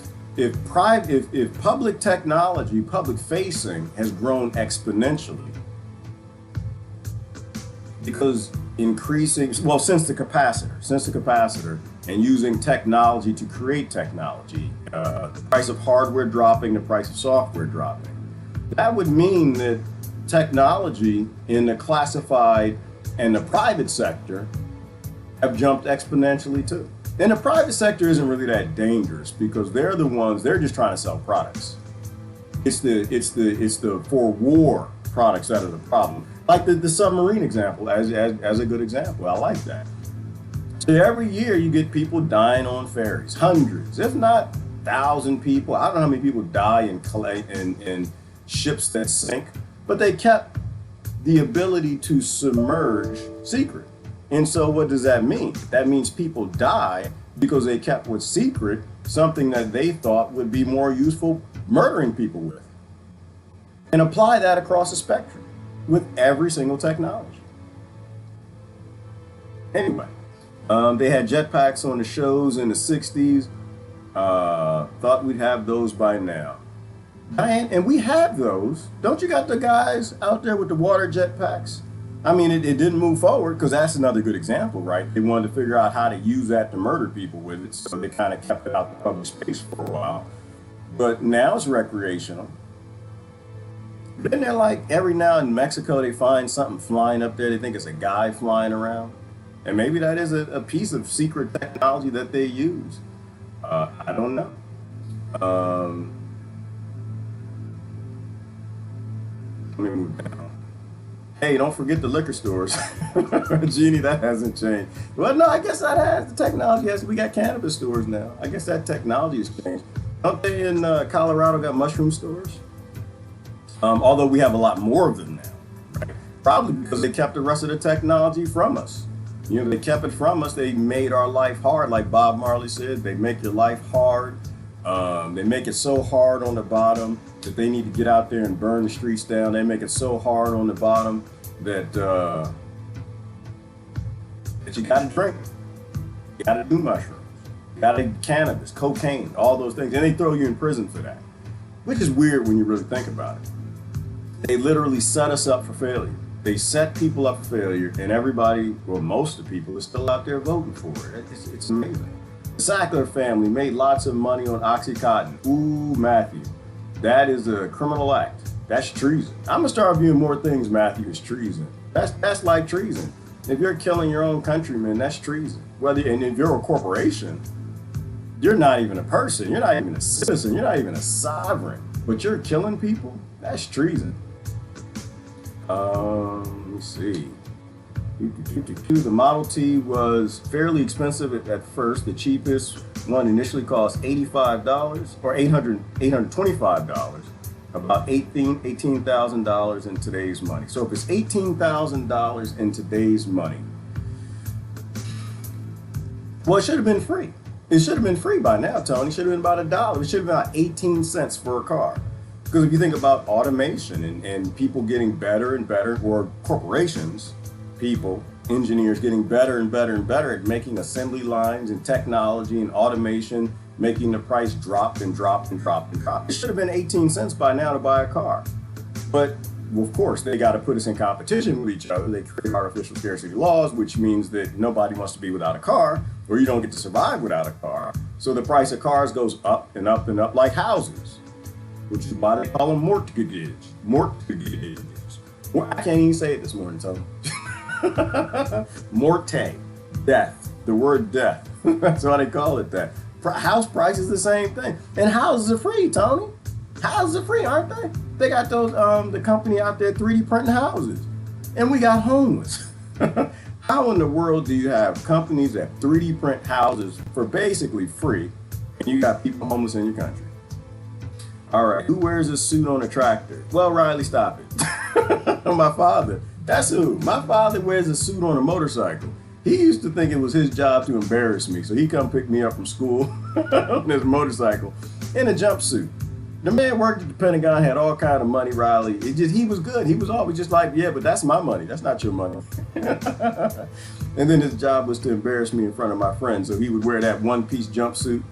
public technology, public facing has grown exponentially, because increasing, well, since the capacitor and using technology to create technology, the price of hardware dropping, the price of software dropping, that would mean that technology in the classified and the private sector have jumped exponentially too. And the private sector isn't really that dangerous because they're just trying to sell products. It's the for war products that are the problem. Like the submarine example as a good example. I like that. So every year you get people dying on ferries, hundreds, if not 1,000 people. I don't know how many people die in ships that sink, but they kept the ability to submerge secret. And so what does that mean? That means people die because they kept what's secret, something that they thought would be more useful murdering people with. And apply that across the spectrum with every single technology. Anyway, they had jetpacks on the shows in the 60s. Thought we'd have those by now. And we have those. Don't you got the guys out there with the water jetpacks? I mean, it didn't move forward because that's another good example, right? They wanted to figure out how to use that to murder people with it, so they kind of kept it out the public space for a while. But now it's recreational. Then they're like, every now in Mexico, they find something flying up there. They think it's a guy flying around. And maybe that is a piece of secret technology that they use. I don't know. Let me move down. Hey, don't forget the liquor stores. Jeannie, that hasn't changed. Well, no, I guess that has. The technology has. We got cannabis stores now. I guess that technology has changed. Don't they in Colorado got mushroom stores? Although we have a lot more of them now, right? Probably because they kept the rest of the technology from us. You know, they kept it from us. They made our life hard. Like Bob Marley said, they make your life hard. They make it so hard on the bottom that they need to get out there and burn the streets down. They make it so hard on the bottom that that you got to drink, you got to do mushrooms, you got to cannabis, cocaine, all those things, and they throw you in prison for that, which is weird when you really think about it. They literally set us up for failure. They set people up for failure, and everybody, well, most of the people are still out there voting for it. It's amazing. The Sackler family made lots of money on Oxycontin. Ooh, Matthew, that is a criminal act. That's treason. I'm gonna start viewing more things, Matthew, as treason. That's like treason. If you're killing your own countrymen, that's treason. And if you're a corporation, you're not even a person. You're not even a citizen. You're not even a sovereign. But you're killing people. That's treason. Let me see. The Model T was fairly expensive at first. The cheapest one initially cost $85 or $825. About $18,000 in today's money. So if it's $18,000 in today's money, well, it should have been free. It should have been free by now, Tony. It should have been about $1. It should have been about 18 cents for a car. Because if you think about automation and people getting better and better, or corporations, people, engineers getting better and better and better at making assembly lines and technology and automation, making the price drop and drop and drop and drop. It should have been 18 cents by now to buy a car. But well, of course, they got to put us in competition with each other. They create artificial scarcity laws, which means that nobody wants to be without a car, or you don't get to survive without a car. So the price of cars goes up and up and up like houses, which is why they call them mortgages. Mortgages. Well, I can't even say it this morning, Tony. Morte, death. The word death. That's why they call it that. House price is the same thing. And houses are free, Tony. Houses are free, aren't they? They got those, the company out there 3D printing houses. And we got homeless. How in the world do you have companies that 3D print houses for basically free, and you got people homeless in your country? All right, who wears a suit on a tractor? Well, Riley, stop it. My father. That's who. My father wears a suit on a motorcycle. He used to think it was his job to embarrass me, so he come pick me up from school on his motorcycle in a jumpsuit. The man worked at the Pentagon, had all kind of money, Riley. He was good. He was always just like, yeah, but that's my money. That's not your money. And then his job was to embarrass me in front of my friends. So he would wear that one-piece jumpsuit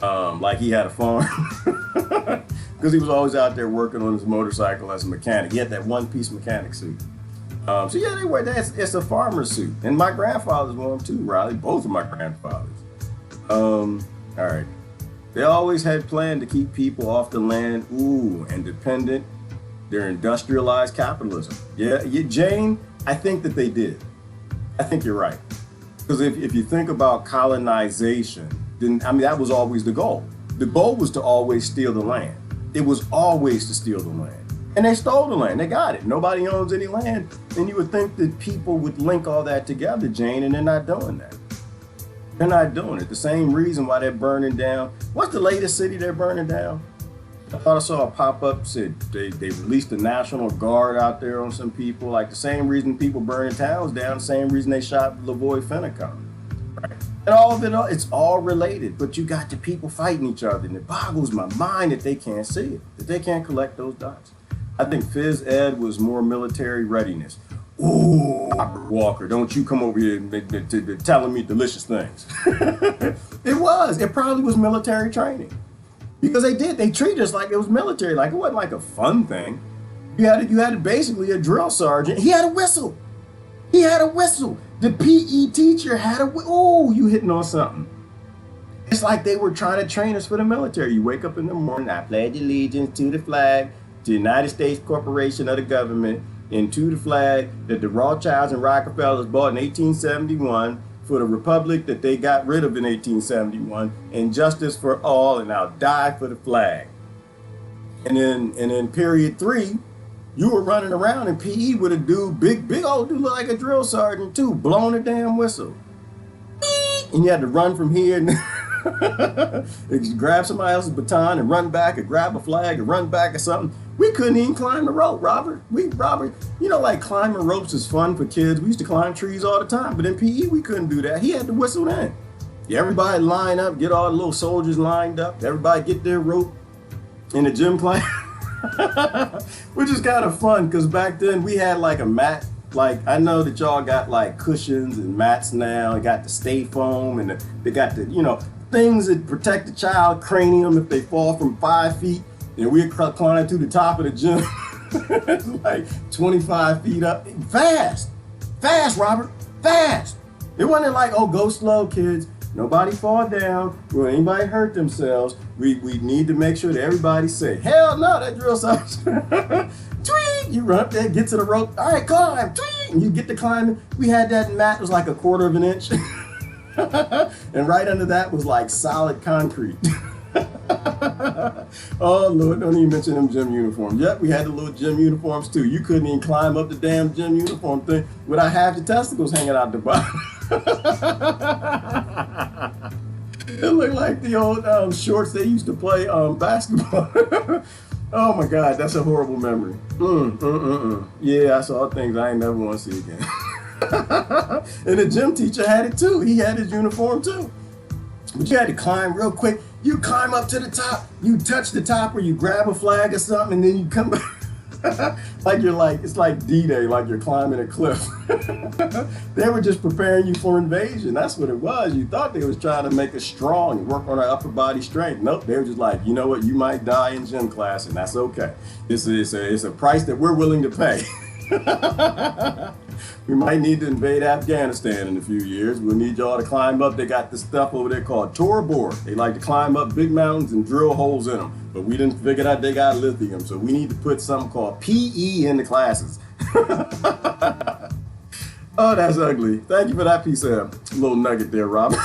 like he had a farm. Because he was always out there working on his motorcycle as a mechanic. He had that one-piece mechanic suit. So yeah, they wear that. It's a farmer suit. And my grandfather's wore them too, Riley. Both of my grandfathers. All right. They always had planned to keep people off the land, and dependent. They're industrialized capitalism. Yeah, Jane, I think that they did. I think you're right. Because if you think about colonization, then, I mean, that was always the goal. The goal was to always steal the land. It was always to steal the land. And they stole the land. They got it. Nobody owns any land. And you would think that people would link all that together, Jane, and they're not doing that. They're not doing it. The same reason why they're burning down. What's the latest city they're burning down? I thought I saw a pop-up said they released the National Guard out there on some people. Like the same reason people burning towns down, the same reason they shot Lavoy Finicum. Right? And all of it, it's all related. But you got the people fighting each other. And it boggles my mind that they can't see it, that they can't collect those dots. I think phys ed was more military readiness. Ooh, Robert Walker, don't you come over here and telling me delicious things. It was. It probably was military training. Because they treated us like it was military, like it wasn't like a fun thing. You had basically a drill sergeant. He had a whistle. The PE teacher had a whistle. Oh, you hitting on something. It's like they were trying to train us for the military. You wake up in the morning, I pledge allegiance to the flag, to the United States Corporation of the government, and to the flag that the Rothschilds and Rockefellers bought in 1871 for the republic that they got rid of in 1871, and justice for all, and I'll die for the flag. And then period 3, you were running around in PE with a dude, big old dude, look like a drill sergeant too, blowing a damn whistle. And you had to run from here and grab somebody else's baton and run back, or grab a flag and run back or something. We couldn't even climb the rope, Robert. You know, like climbing ropes is fun for kids. We used to climb trees all the time, but in PE, we couldn't do that. He had to whistle then. Yeah, everybody line up, get all the little soldiers lined up. Everybody get their rope in the gym class, which is kind of fun because back then we had like a mat. Like, I know that y'all got like cushions and mats now. They got the stay foam and they got the, things that protect the child cranium if they fall from 5 feet. And we're climbing to the top of the gym. It's like 25 feet up. Fast, Robert, fast. It wasn't like, oh, go slow, kids. Nobody fall down. Will anybody hurt themselves? We need to make sure that everybody's safe. Hell no, that drill sergeant. Tweet! You run up there, get to the rope. All right, climb. Tweet! And you get to climbing. We had that mat. It was like 1/4 of an inch. And right under that was like solid concrete. Oh Lord, don't even mention them gym uniforms. Yep, we had the little gym uniforms too. You couldn't even climb up the damn gym uniform thing without half your testicles hanging out the bottom. It looked like the old shorts they used to play basketball. Oh my God, that's a horrible memory. Yeah, I saw things I ain't never want to see again. And the gym teacher had it too. He had his uniform too. But you had to climb real quick. You climb up to the top, you touch the top, or you grab a flag or something, and then you come back. It's like D-Day, like you're climbing a cliff. They were just preparing you for invasion. That's what it was. You thought they was trying to make us strong and work on our upper body strength. Nope, they were just like, you know what, you might die in gym class, and that's okay. It's a price that we're willing to pay. We might need to invade Afghanistan in a few years. We'll need y'all to climb up. They got this stuff over there called Tor Board. They like to climb up big mountains and drill holes in them. But we didn't figure out they got lithium. So we need to put something called PE in the classes. Oh, that's ugly. Thank you for that piece of little nugget there, Robert.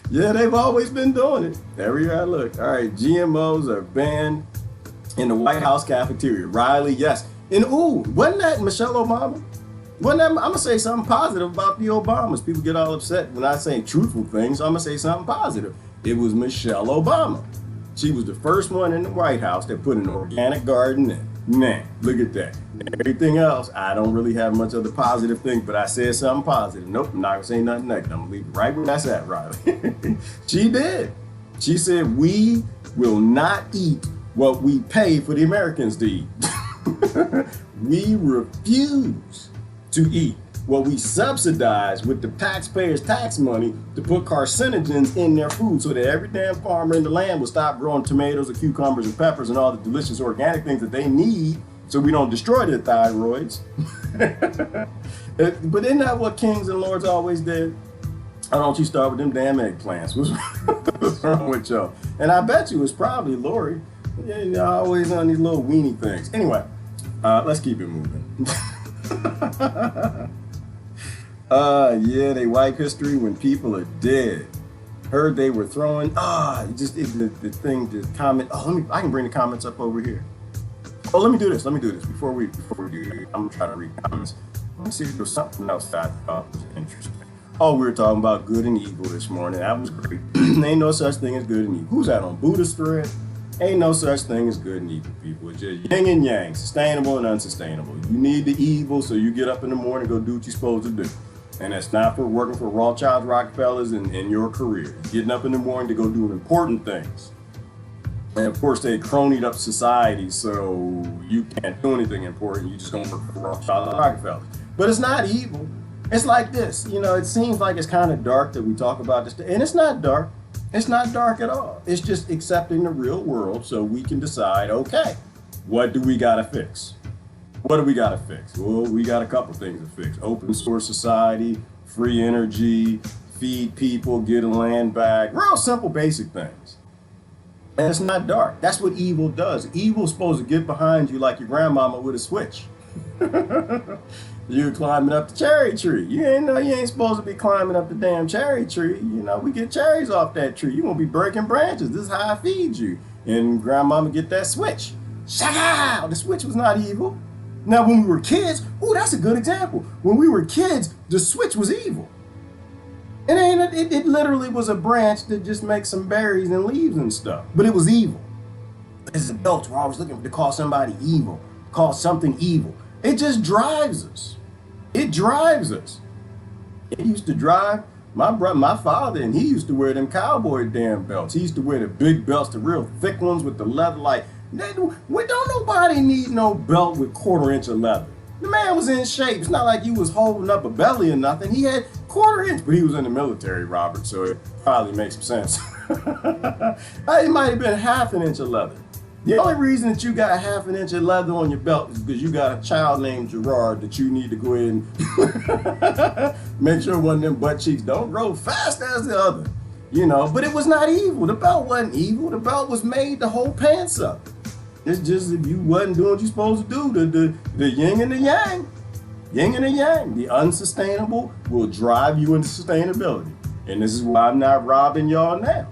Yeah, they've always been doing it. Everywhere I look. All right, GMOs are banned in the White House cafeteria. Riley, yes. And wasn't that Michelle Obama? I'm gonna say something positive about the Obamas. People get all upset when I say truthful things, so I'm gonna say something positive. It was Michelle Obama. She was the first one in the White House that put an organic garden in. Man, look at that. Everything else, I don't really have much of the positive thing, but I said something positive. Nope, I'm not gonna say nothing negative. I'm gonna leave it right where that's at, Riley. She did. She said, we will not eat what we pay for the Americans to eat. We refuse to eat what we subsidize with the taxpayers' tax money to put carcinogens in their food so that every damn farmer in the land will stop growing tomatoes and cucumbers and peppers and all the delicious organic things that they need so we don't destroy their thyroids. But isn't that what kings and lords always did? Why don't you start with them damn eggplants? What's wrong with y'all? And I bet you it's probably Lori. Yeah, you're always on these little weenie things. Anyway, let's keep it moving. Yeah, they wipe history when people are dead. Heard they were throwing, the thing, the comment. I can bring the comments up over here. Oh, let me do this before we do it. I'm gonna try to read comments. Let me see if there's something else that I thought was interesting. Oh, we were talking about good and evil this morning. That was great. Ain't no such thing as good and evil. Who's that on Buddha's thread? Ain't no such thing as good and evil, people. It's just yin and yang, sustainable and unsustainable. You need the evil, so you get up in the morning and go do what you're supposed to do. And that's not for working for Rothschild Rockefellers in your career. Getting up in the morning to go do important things. And of course, they cronied up society, so you can't do anything important. You just gonna work for Rothschild Rockefellers. But it's not evil. It's like this. It seems like it's kind of dark that we talk about this, and it's not dark. It's not dark at all. It's just accepting the real world so we can decide, okay, what do we gotta fix? What do we gotta fix? Well, we got a couple things to fix. Open source society, free energy, feed people, get a land back. Real simple, basic things. And it's not dark. That's what evil does. Evil's supposed to get behind you like your grandmama with a switch. You're climbing up the cherry tree. You ain't supposed to be climbing up the damn cherry tree. We get cherries off that tree. You're gonna be breaking branches. This is how I feed you. And grandmama get that switch. Shaka! The switch was not evil. Now, when we were kids, that's a good example. When we were kids, the switch was evil. It literally was a branch that just makes some berries and leaves and stuff. But it was evil. As adults, we're always looking to call somebody evil, call something evil. It just drives us. It drives us. It used to drive my father, and he used to wear them cowboy damn belts. He used to wear the big belts, the real thick ones with the leather. Don't nobody need no belt with 1/4 inch of leather. The man was in shape. It's not like you was holding up a belly or nothing. He had 1/4 inch, but he was in the military, Robert, so it probably makes some sense. It might have been 1/2 inch of leather. The only reason that you got 1/2 inch of leather on your belt is because you got a child named Gerard that you need to go ahead and make sure one of them butt cheeks don't grow fast as the other. But it was not evil. The belt wasn't evil. The belt was made to hold pants up. It's just if you wasn't doing what you're supposed to do, the yin and the yang. Yin and the yang. The unsustainable will drive you into sustainability. And this is why I'm not robbing y'all now.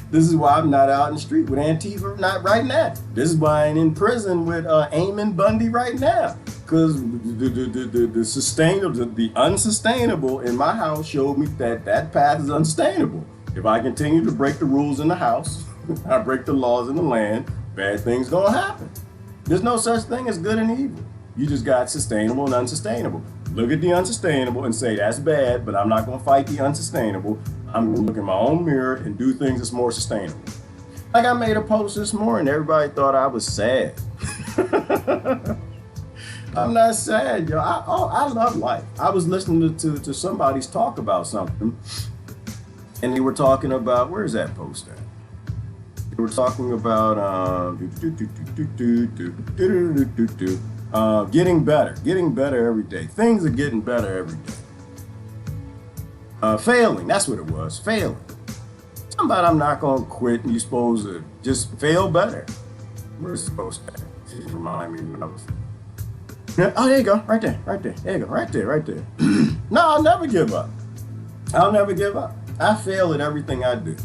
This is why I'm not out in the street with Antifa, not right now. This is why I ain't in prison with Eamon Bundy right now. Because the unsustainable in my house showed me that path is unsustainable. If I continue to break the rules in the house, I break the laws in the land, bad things gonna happen. There's no such thing as good and evil. You just got sustainable and unsustainable. Look at the unsustainable and say, that's bad, but I'm not gonna fight the unsustainable. I'm gonna look in my own mirror and do things that's more sustainable. Like I made a post this morning, everybody thought I was sad. I'm not sad, yo. I love life. I was listening to somebody's talk about something, and they were talking about, where's that post at? They were talking about getting better every day. Things are getting better every day. Failing, that's what it was, failing. Somebody, I'm not gonna quit, and you're supposed to just fail better. Where's the post at? Just remind me when I was. Oh, there you go, right there. There you go, right there. No, I'll never give up. I fail at everything I do.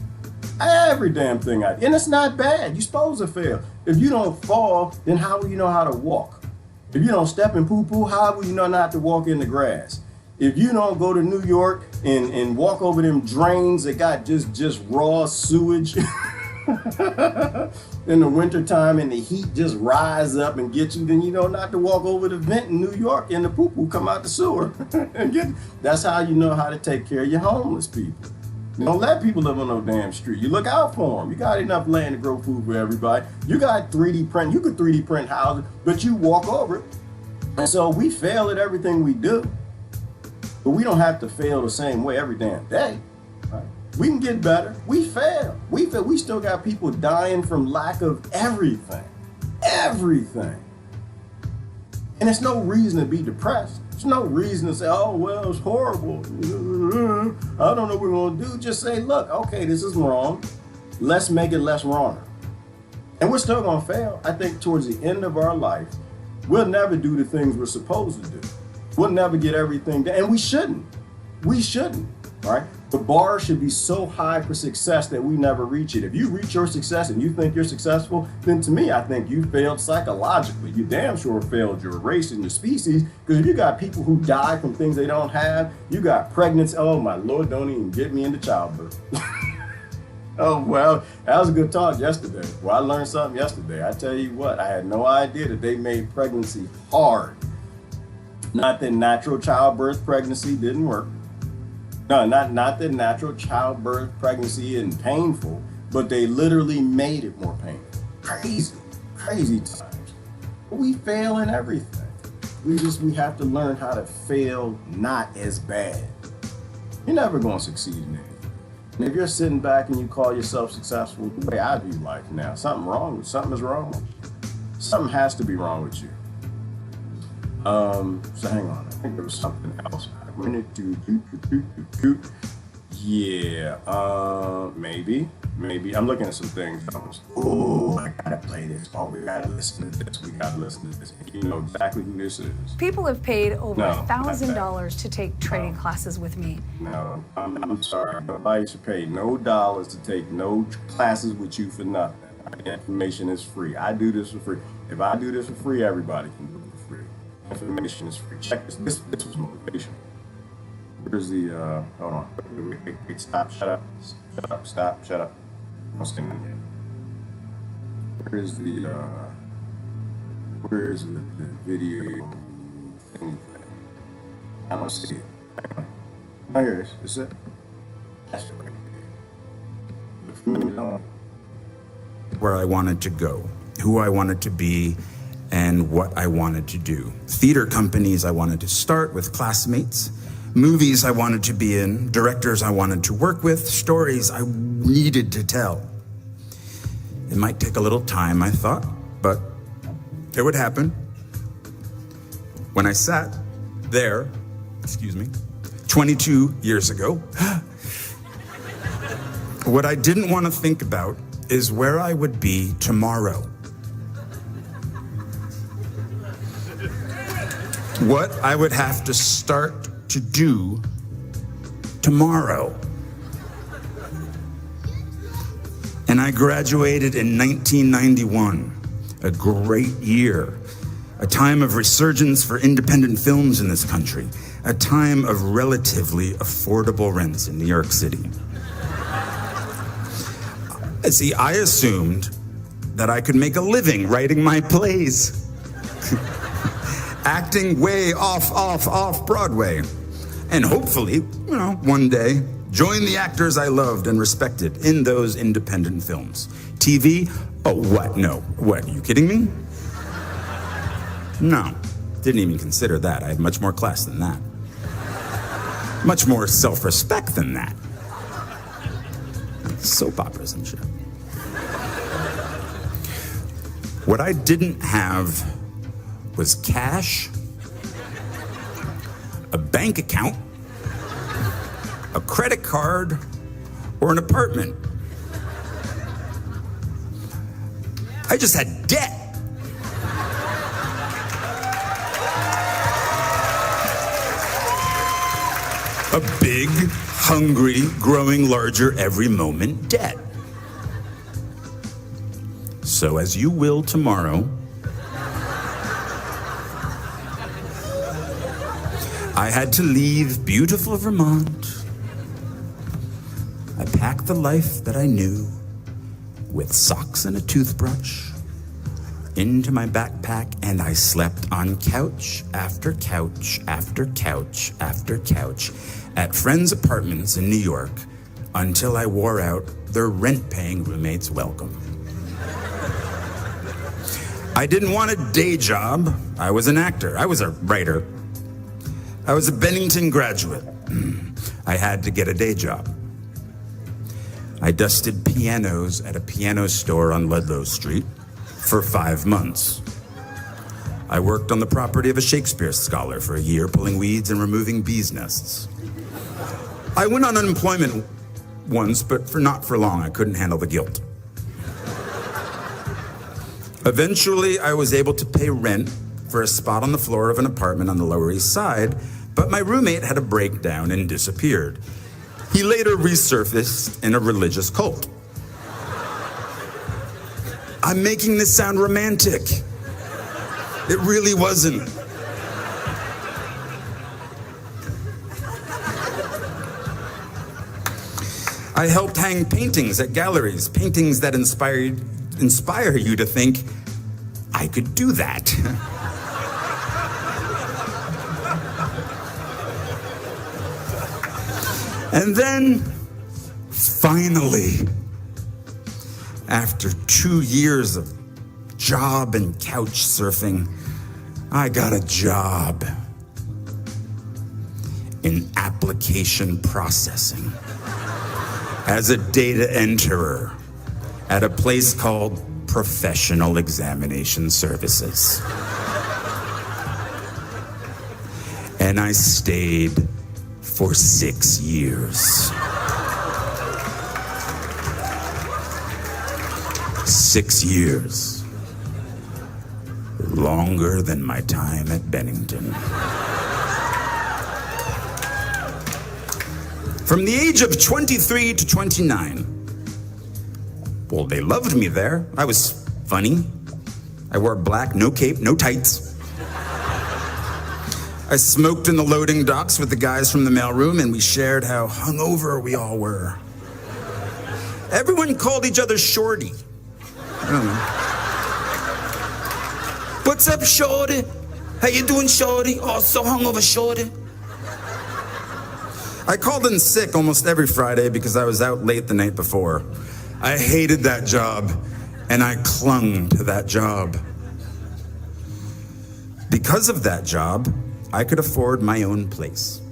Every damn thing I do. And it's not bad. You're supposed to fail. If you don't fall, then how will you know how to walk? If you don't step in poo-poo, how will you know not to walk in the grass? If you don't go to New York and walk over them drains that got just raw sewage in the wintertime and the heat just rise up and get you, then you know not to walk over the vent in New York and the poo-poo come out the sewer. That's how you know how to take care of your homeless people. You don't let people live on no damn street. You look out for them. You got enough land to grow food for everybody. You got 3D print. You could 3D print houses, but you walk over it. And so we fail at everything we do. But we don't have to fail the same way every damn day. Right? We can get better. We fail. We still got people dying from lack of everything. Everything. And it's no reason to be depressed. There's no reason to say, oh, well, it's horrible. I don't know what we're going to do. Just say, look, okay, this is wrong. Let's make it less wrong. And we're still going to fail. I think towards the end of our life, we'll never do the things we're supposed to do. We'll never get everything done. And we shouldn't. We shouldn't, right? The bar should be so high for success that we never reach it. If you reach your success and you think you're successful, then to me, I think you failed psychologically. You damn sure failed your race and your species, because if you got people who die from things they don't have, you got pregnancy. Oh my Lord, don't even get me into childbirth. Oh, well, that was a good talk yesterday. Well, I learned something yesterday. I tell you what, I had no idea that they made pregnancy hard. Not that natural childbirth pregnancy didn't work. No, not that natural childbirth pregnancy isn't painful, but they literally made it more painful. Crazy times. But we fail in everything. We have to learn how to fail not as bad. You're never going to succeed in anything. And if you're sitting back and you call yourself successful, the way I view life now, something is wrong with you. Something has to be wrong with you. So hang on, I think there was something else. Yeah, maybe. I'm looking at some things. Oh, I gotta play this. Oh, we gotta listen to this. You know exactly who this is. People have paid over $1,000 to take trading classes with me. No, I'm sorry. Nobody should pay no dollars to take no classes with you for nothing. Information is free. I do this for free. If I do this for free, everybody can do it for free. Information is free. Check this. This was motivation. Where's the, hold on. Wait, stop, shut up. Don't say nothing yet. Where's the video thing? I don't see it. Oh, here it is. Is it? That's right there. Where I wanted to go, who I wanted to be, and what I wanted to do. Theater companies I wanted to start with classmates. Movies I wanted to be in, directors I wanted to work with, stories I needed to tell. It might take a little time, I thought, but it would happen. When I sat there, 22 years ago, what I didn't want to think about is where I would be tomorrow. What I would have to start to do tomorrow. And I graduated in 1991, a great year, a time of resurgence for independent films in this country, a time of relatively affordable rents in New York City. See, I assumed that I could make a living writing my plays. Acting way off Broadway. And hopefully, one day, join the actors I loved and respected in those independent films. TV? Oh, what? No. What, are you kidding me? No, didn't even consider that. I had much more class than that. Much more self-respect than that. Soap operas and shit. What I didn't have was cash, a bank account, a credit card, or an apartment. I just had debt. A big, hungry, growing larger every moment debt. So as you will tomorrow, I had to leave beautiful Vermont. I packed the life that I knew with socks and a toothbrush into my backpack, and I slept on couch after couch after couch after couch at friends' apartments in New York until I wore out their rent-paying roommates' welcome. I didn't want a day job. I was an actor. I was a writer. I was a Bennington graduate. I had to get a day job. I dusted pianos at a piano store on Ludlow Street for 5 months. I worked on the property of a Shakespeare scholar for a year, pulling weeds and removing bees' nests. I went on unemployment once, but not for long. I couldn't handle the guilt. Eventually, I was able to pay rent for a spot on the floor of an apartment on the Lower East Side, but my roommate had a breakdown and disappeared. He later resurfaced in a religious cult. I'm making this sound romantic. It really wasn't. I helped hang paintings at galleries, paintings that inspire you to think, I could do that. And then, finally, after 2 years of job and couch surfing, I got a job in application processing as a data enterer at a place called Professional Examination Services. And I stayed for 6 years. 6 years. Longer than my time at Bennington. From the age of 23 to 29, well, they loved me there. I was funny. I wore black, no cape, no tights. I smoked in the loading docks with the guys from the mailroom, and we shared how hungover we all were. Everyone called each other Shorty. I don't know. What's up, Shorty? How you doing, Shorty? Oh, so hungover, Shorty. I called in sick almost every Friday because I was out late the night before. I hated that job, and I clung to that job. Because of that job, I could afford my own place.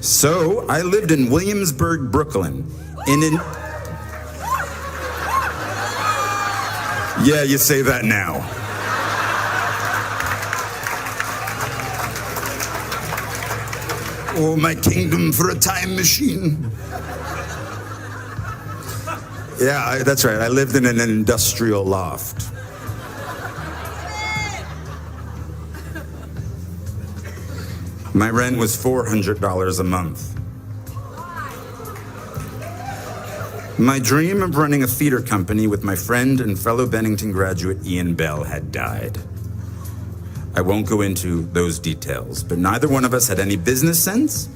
So I lived in Williamsburg, Brooklyn, Yeah, you say that now. Oh, my kingdom for a time machine. Yeah, that's right. I lived in an industrial loft. My rent was $400 a month. My dream of running a theater company with my friend and fellow Bennington graduate Ian Bell had died. I won't go into those details, but neither one of us had any business sense,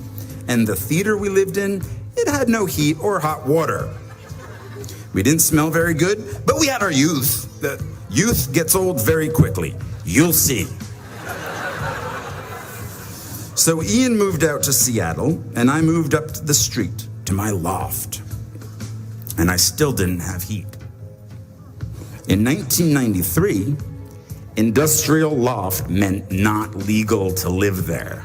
and the theater we lived in, it had no heat or hot water. We didn't smell very good, but we had our youth. The youth gets old very quickly. You'll see. So Ian moved out to Seattle, and I moved up the street to my loft. And I still didn't have heat. In 1993, industrial loft meant not legal to live there.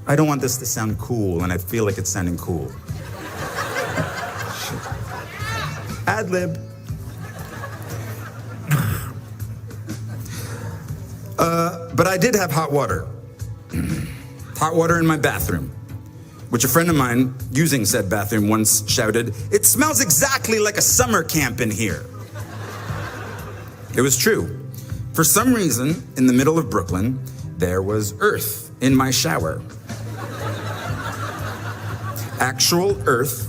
I don't want this to sound cool, and I feel like it's sounding cool. Ad lib. But I did have hot water. Hot water in my bathroom, which a friend of mine using said bathroom once shouted, "It smells exactly like a summer camp in here." It was true. For some reason, in the middle of Brooklyn, there was earth in my shower. Actual earth.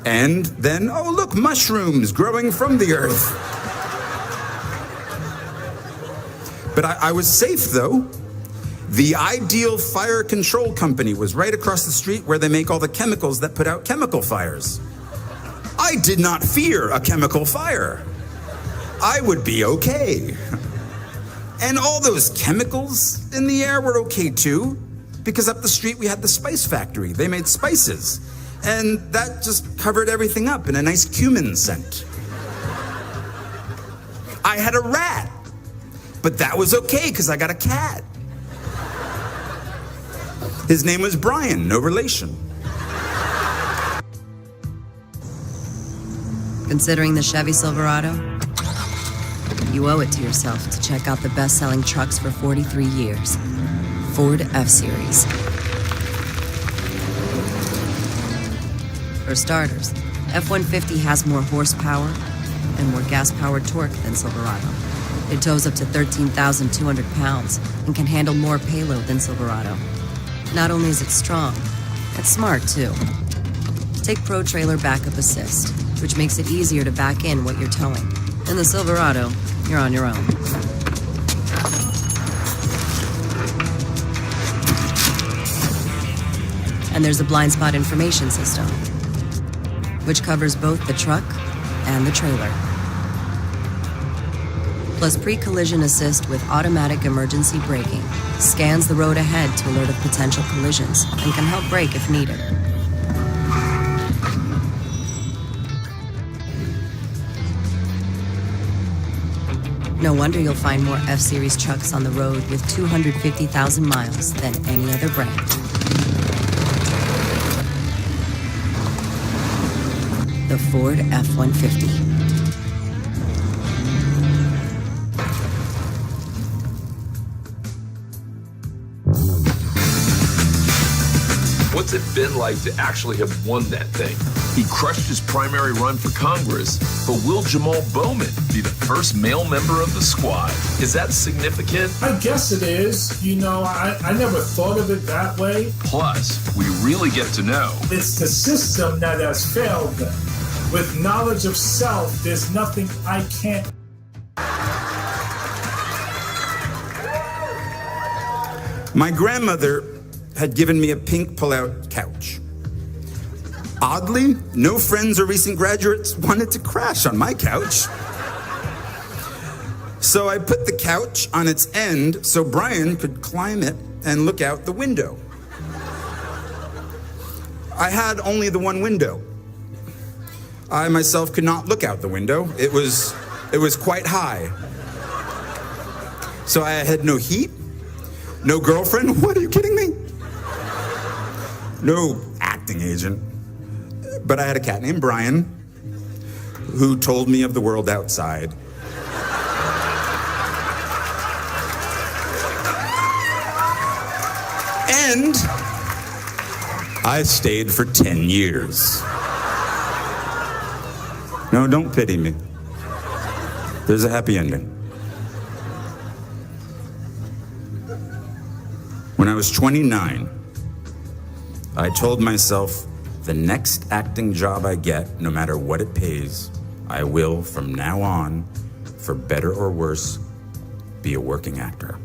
And then, oh look, mushrooms growing from the earth. But I was safe though. The Ideal Fire Control Company was right across the street where they make all the chemicals that put out chemical fires. I did not fear a chemical fire. I would be okay. And all those chemicals in the air were okay too, because up the street we had the spice factory. They made spices, and that just covered everything up in a nice cumin scent. I had a rat, but that was okay because I got a cat. His name was Brian, no relation. Considering the Chevy Silverado, you owe it to yourself to check out the best-selling trucks for 43 years. Ford F-Series. For starters, F-150 has more horsepower and more gas-powered torque than Silverado. It tows up to 13,200 pounds and can handle more payload than Silverado. Not only is it strong, it's smart too. Take Pro Trailer Backup Assist, which makes it easier to back in what you're towing. In the Silverado, you're on your own. And there's a blind spot information system, which covers both the truck and the trailer. Plus pre-collision assist with automatic emergency braking scans the road ahead to alert of potential collisions and can help brake if needed. No wonder you'll find more F-Series trucks on the road with 250,000 miles than any other brand. The Ford F-150. What's it been like to actually have won that thing? He crushed his primary run for Congress, but will Jamal Bowman be the first male member of the squad? Is that significant? I guess it is. You know, I never thought of it that way. Plus, we really get to know. It's the system that has failed them. With knowledge of self, there's nothing I can't. My grandmother had given me a pink pull-out couch. Oddly, no friends or recent graduates wanted to crash on my couch. So I put the couch on its end so Brian could climb it and look out the window. I had only the one window. I myself could not look out the window. It was quite high. So I had no heat, no girlfriend. What, are you kidding me? No acting agent. But I had a cat named Brian who told me of the world outside. And I stayed for 10 years. No, don't pity me. There's a happy ending. When I was 29, I told myself, the next acting job I get, no matter what it pays, I will, from now on, for better or worse, be a working actor.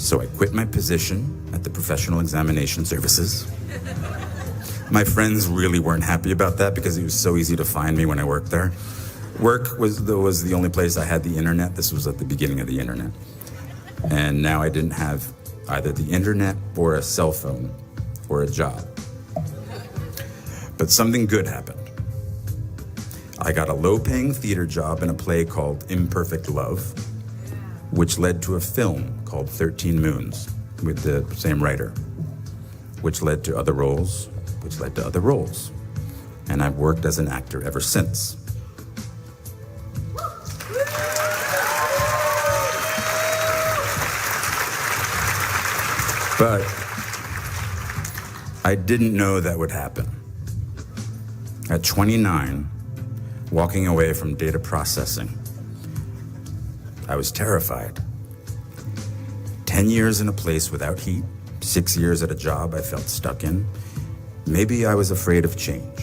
So I quit my position at the Professional Examination Services. My friends really weren't happy about that because it was so easy to find me when I worked there. Work was the only place I had the internet. This was at the beginning of the internet. And now I didn't have either the internet or a cell phone or a job. But something good happened. I got a low-paying theater job in a play called Imperfect Love, which led to a film called 13 Moons with the same writer, which led to other roles, which led to other roles. And I've worked as an actor ever since. But I didn't know that would happen. At 29, walking away from data processing, I was terrified. 10 years in a place without heat, 6 years at a job I felt stuck in. Maybe I was afraid of change.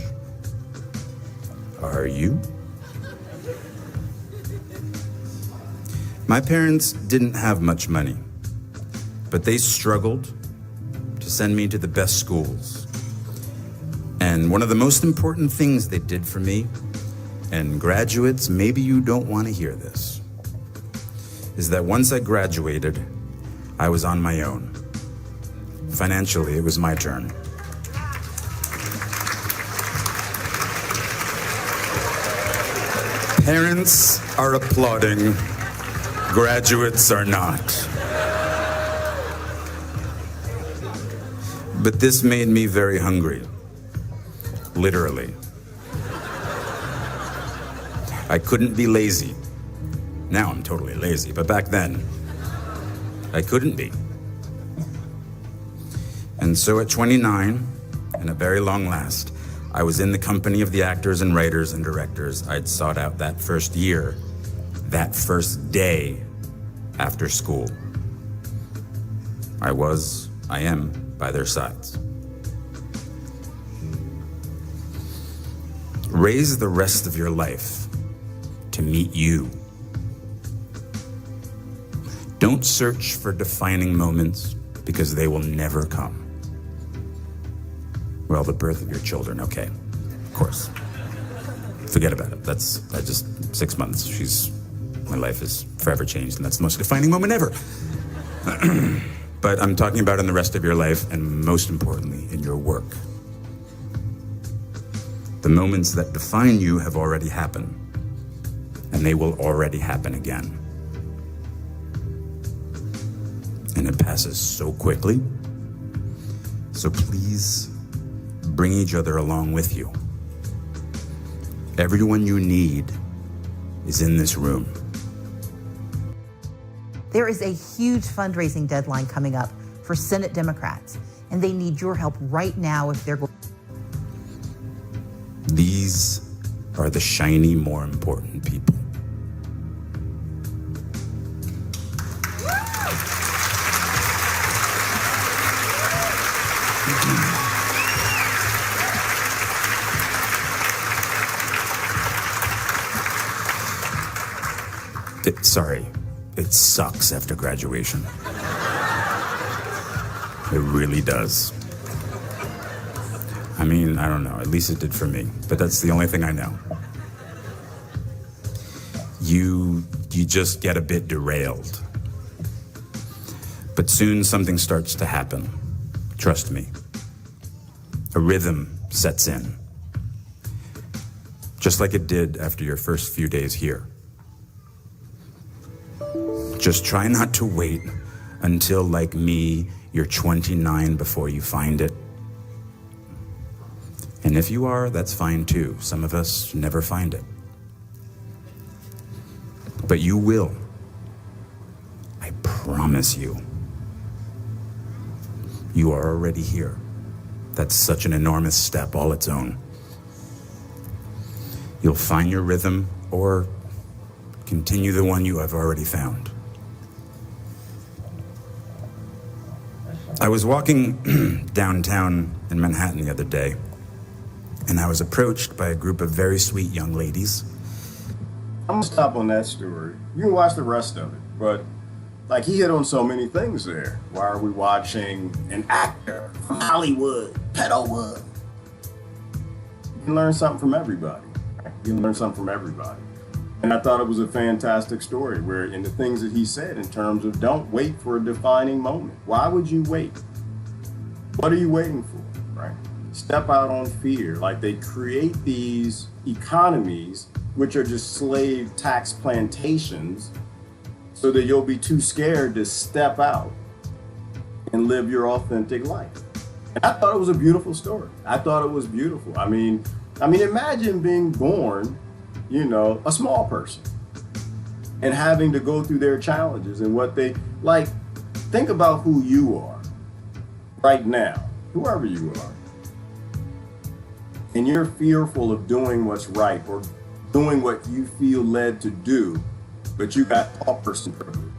Are you? My parents didn't have much money, but they struggled to send me to the best schools. And one of the most important things they did for me, and graduates, maybe you don't want to hear this, is that once I graduated, I was on my own. Financially, it was my turn. Parents are applauding, graduates are not. But this made me very hungry, literally. I couldn't be lazy. Now I'm totally lazy, but back then, I couldn't be. And so at 29, and at very long last, I was in the company of the actors and writers and directors I'd sought out that first year, that first day after school. I am by their sides. Raise the rest of your life to meet you. Don't search for defining moments because they will never come. Well, the birth of your children, okay, of course. Forget about it. That's 6 months. My life is forever changed, and that's the most defining moment ever. But I'm talking about in the rest of your life, and most importantly, in your work. The moments that define you have already happened, and they will already happen again. And it passes so quickly. So please bring each other along with you. Everyone you need is in this room. There is a huge fundraising deadline coming up for Senate Democrats, and they need your help right now if they're going. These are the shiny, more important people. Sorry, it sucks after graduation. It really does. I mean, I don't know, at least it did for me, but that's the only thing I know. You just get a bit derailed. But soon something starts to happen. Trust me. A rhythm sets in. Just like it did after your first few days here. Just try not to wait until, like me, you're 29 before you find it. And if you are, that's fine too. Some of us never find it. But you will. I promise you. You are already here. That's such an enormous step all its own. You'll find your rhythm or continue the one you have already found. I was walking downtown in Manhattan the other day, and I was approached by a group of very sweet young ladies. I'm gonna stop on that story. You can watch the rest of it, but like he hit on so many things there. Why are we watching an actor from Hollywood, Pedowood? You can learn something from everybody. You can learn something from everybody. And I thought it was a fantastic story where in the things that he said in terms of don't wait for a defining moment. Why would you wait? What are you waiting for, right? Step out on fear. Like they create these economies, which are just slave tax plantations, so that you'll be too scared to step out and live your authentic life. And I thought it was a beautiful story. I thought it was beautiful. I mean, imagine being born, you know, a small person and having to go through their challenges and what they like. Think about who you are right now, whoever you are. And you're fearful of doing what's right or doing what you feel led to do, but you got tall person privilege,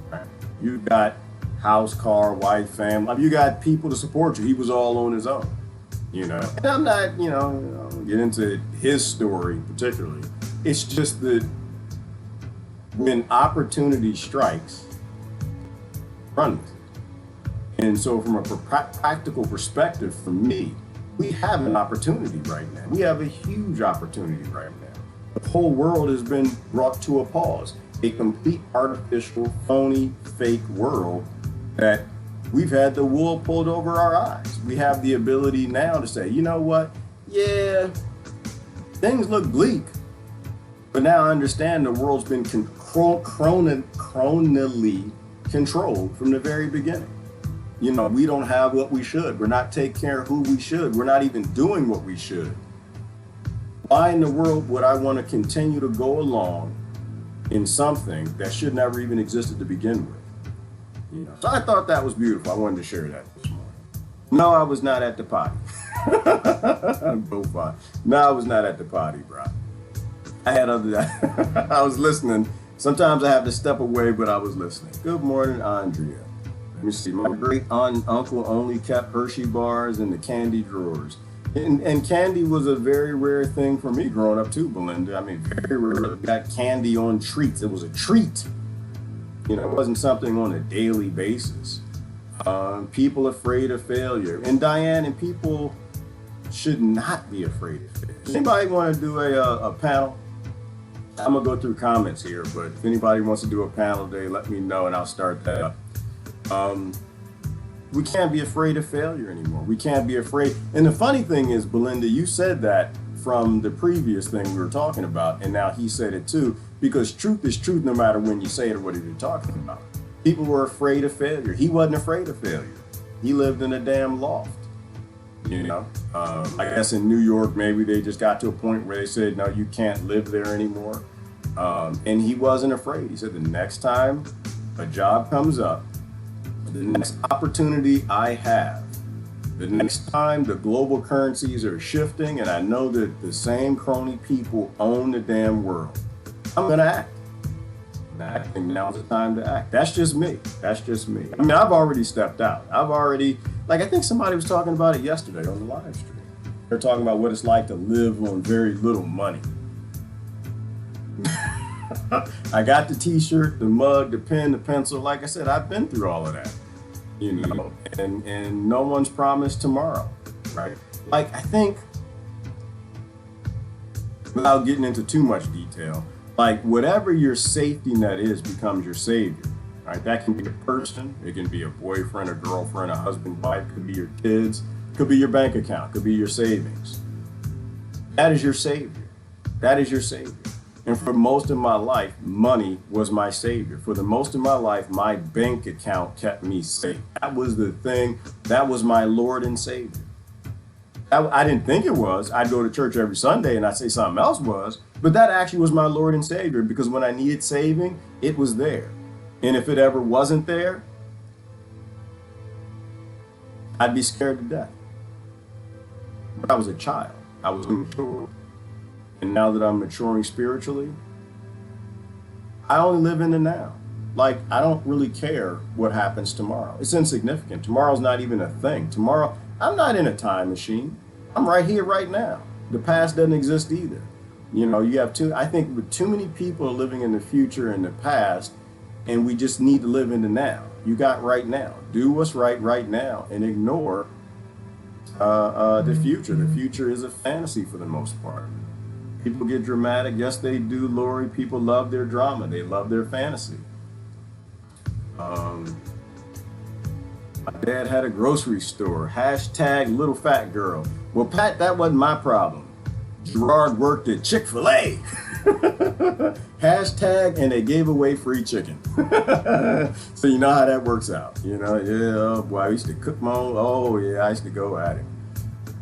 right? You got house, car, wife, family. You got people to support you. He was all on his own, you know. And I'm not, you know, get into his story particularly. It's just that when opportunity strikes, run with it. And so from a practical perspective for me, we have an opportunity right now. We have a huge opportunity right now. The whole world has been brought to a pause. A complete artificial, phony, fake world that we've had the wool pulled over our eyes. We have the ability now to say, you know what? Yeah, things look bleak, but now I understand the world's been chronally controlled from the very beginning. You know, we don't have what we should. We're not taking care of who we should. We're not even doing what we should. Why in the world would I want to continue to go along in something that should never even existed to begin with? You know, so I thought that was beautiful. I wanted to share that this morning. No, I was not at the potty. No, I was not at the potty, bro. I had I was listening. Sometimes I have to step away, but I was listening. Good morning, Andrea. Let me see. My great aunt and uncle only kept Hershey bars in the candy drawers. And candy was a very rare thing for me growing up too, Belinda. I mean, very rare. Got candy on treats. It was a treat. You know, it wasn't something on a daily basis. People afraid of failure. And Diane, and people should not be afraid of failure. Does anybody want to do a panel? I'm going to go through comments here, but if anybody wants to do a panel today, let me know and I'll start that up. We can't be afraid of failure anymore. We can't be afraid. And the funny thing is, Belinda, you said that from the previous thing we were talking about, and now he said it too, because truth is truth no matter when you say it or what you're talking about. People were afraid of failure. He wasn't afraid of failure. He lived in a damn loft. You know, I guess in New York, maybe they just got to a point where they said, no, you can't live there anymore. And he wasn't afraid. He said, the next time a job comes up, the next opportunity I have, the next time the global currencies are shifting and I know that the same crony people own the damn world, I'm going to act. And I think now's the time to act. That's just me. That's just me. I mean, I've already stepped out. I've already, like, I think somebody was talking about it yesterday on the live stream. They're talking about what it's like to live on very little money. I got the t-shirt, the mug, the pen, the pencil. Like I said, I've been through all of that, you know, and no one's promised tomorrow, right? Like, I think, without getting into too much detail, like whatever your safety net is becomes your savior, right? That can be a person, it can be a boyfriend, a girlfriend, a husband, wife, could be your kids, could be your bank account, could be your savings. That is your savior. That is your savior. And for most of my life, money was my savior. For the most of my life, my bank account kept me safe. That was the thing. That was my Lord and Savior. I didn't think it was. I'd go to church every Sunday and I'd say something else was, but that actually was my Lord and Savior, because when I needed saving, it was there. And if it ever wasn't there, I'd be scared to death. But I was a child. I was mature. And now that I'm maturing spiritually, I only live in the now. Like, I don't really care what happens tomorrow. It's insignificant. Tomorrow's not even a thing. Tomorrow, I'm not in a time machine. I'm right here, right now. The past doesn't exist either. You know, you have I think with too many people living in the future and the past, And we just need to live in the now. You got right now. Do what's right now, and ignore the future. The future is a fantasy for the most part. People get dramatic. Yes, they do, Lori. People love their drama. They love their fantasy. My dad had a grocery store. Hashtag little fat girl. Well, Pat, that wasn't my problem. Gerard worked at Chick-fil-A. Hashtag, and they gave away free chicken. So you know how that works out. You know, yeah, boy, I used to cook my own. Oh, yeah, I used to go at it.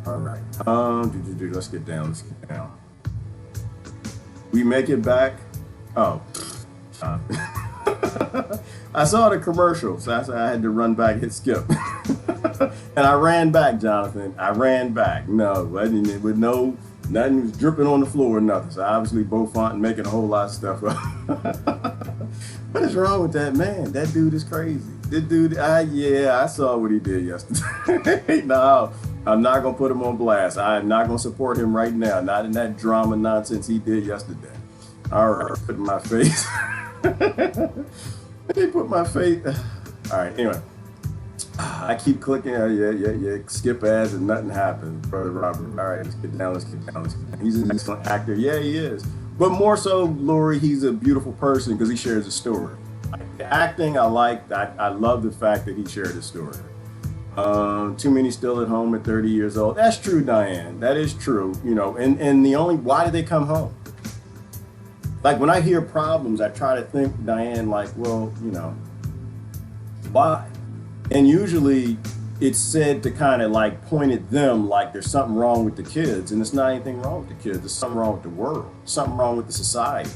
All right. Let's get down. We make it back. Oh. I saw the commercials. So I had to run back, hit skip. And I ran back, Jonathan. I ran back. No, with no, nothing was dripping on the floor or nothing. So obviously Beaufont making a whole lot of stuff up. What is wrong with that man? That dude is crazy. This dude, yeah, I saw what he did yesterday. No, I'm not going to put him on blast. I am not going to support him right now. Not in that drama nonsense he did yesterday. All right, put my face. They put my face. All right, anyway. I keep clicking. Yeah. Skip ads and nothing happens, Brother Robert. All right, let's get down. He's an excellent actor. Yeah, he is. But more so, Lori, he's a beautiful person because he shares a story. Like, the acting, I like. I love the fact that he shared a story. Too many still at home at 30 years old. That's true, Diane. That is true. You know, and the only, why did they come home? Like when I hear problems, I try to think, Diane, like, well, you know, why? And usually it's said to kind of like point at them like there's something wrong with the kids. And it's not anything wrong with the kids. There's something wrong with the world, something wrong with the society.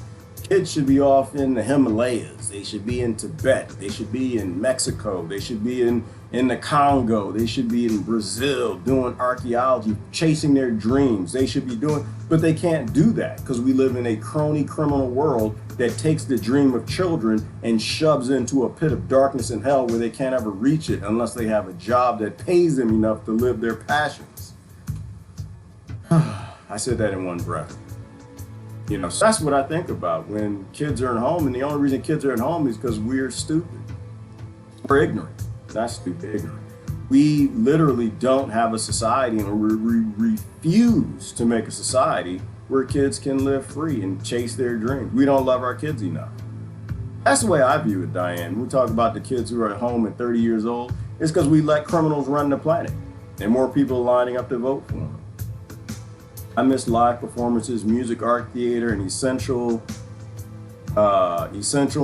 Kids should be off in the Himalayas. They should be in Tibet. They should be in Mexico. They should be in the Congo. They should be in Brazil doing archaeology, chasing their dreams. They should be doing, but they can't do that because we live in a crony criminal world that takes the dream of children and shoves into a pit of darkness and hell where they can't ever reach it unless they have a job that pays them enough to live their passions. I said that in one breath. You know, so that's what I think about when kids are at home, and the only reason kids are at home is because we're stupid. We're ignorant. Not stupid, ignorant. We literally don't have a society, and we refuse to make a society where kids can live free and chase their dreams. We don't love our kids enough. That's the way I view it, Diane. When we talk about the kids who are at home at 30 years old, it's because we let criminals run the planet, and more people are lining up to vote for them. I miss live performances, music, art, theater, and essential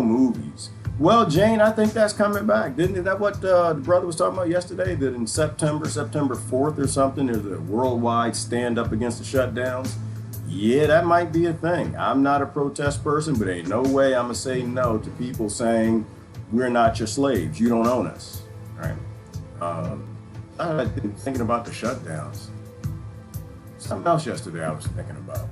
movies. Well, Jane, I think that's coming back. Isn't that what the brother was talking about yesterday? That in September 4th or something, there's a worldwide stand up against the shutdowns. Yeah, that might be a thing. I'm not a protest person, but ain't no way I'm gonna say no to people saying we're not your slaves. You don't own us, right? I've been thinking about the shutdowns. Something else yesterday I was thinking about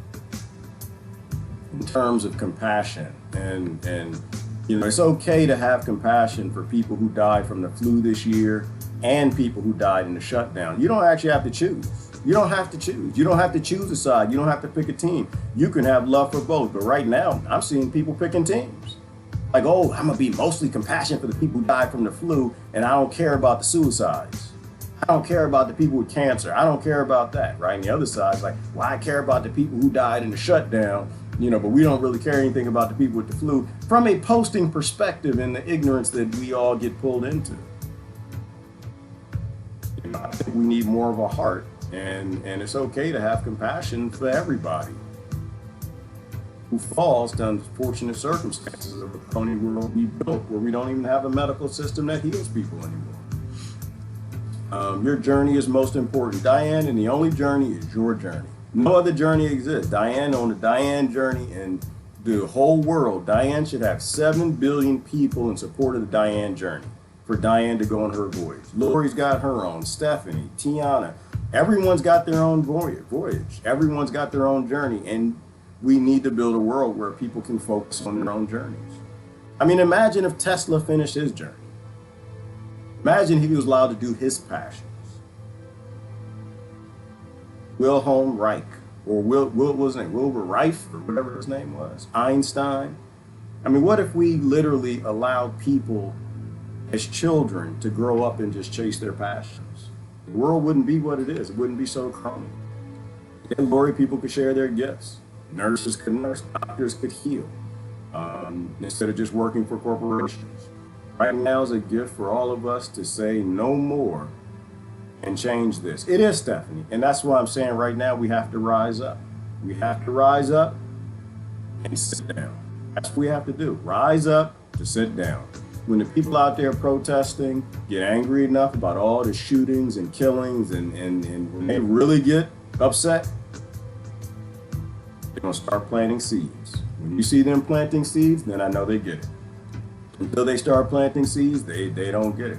in terms of compassion and you know, it's okay to have compassion for people who died from the flu this year and people who died in the shutdown. You don't actually have to choose. You don't have to choose. You don't have to choose a side. You don't have to pick a team. You can have love for both. But right now, I'm seeing people picking teams. Like, oh, I'm going to be mostly compassionate for the people who died from the flu, and I don't care about the suicides. I don't care about the people with cancer. I don't care about that, right? And the other side is like, well, I care about the people who died in the shutdown, you know, but we don't really care anything about the people with the flu from a posting perspective and the ignorance that we all get pulled into. You know, I think we need more of a heart, and it's okay to have compassion for everybody who falls to unfortunate circumstances of the phony world we built where we don't even have a medical system that heals people anymore. Your journey is most important, Diane, and the only journey is your journey. No other journey exists. Diane on the Diane journey, and the whole world, Diane should have 7 billion people in support of the Diane journey for Diane to go on her voyage. Lori's got her own, Stephanie, Tiana, everyone's got their own voyage. Everyone's got their own journey, and we need to build a world where people can focus on their own journeys. I mean, imagine if Tesla finished his journey. Imagine if he was allowed to do his passions. Wilhelm Reich, or what was his name? Wilbur Reich, or whatever his name was. Einstein. I mean, what if we literally allowed people as children to grow up and just chase their passions? The world wouldn't be what it is. It wouldn't be so crummy. In Lori, people could share their gifts. Nurses could nurse, doctors could heal, instead of just working for corporations. Right now is a gift for all of us to say no more and change this. It is, Stephanie. And that's why I'm saying right now we have to rise up. We have to rise up and sit down. That's what we have to do. Rise up to sit down. When the people out there protesting get angry enough about all the shootings and killings and when they really get upset, they're going to start planting seeds. When you see them planting seeds, then I know they get it. Until they start planting seeds, they don't get it.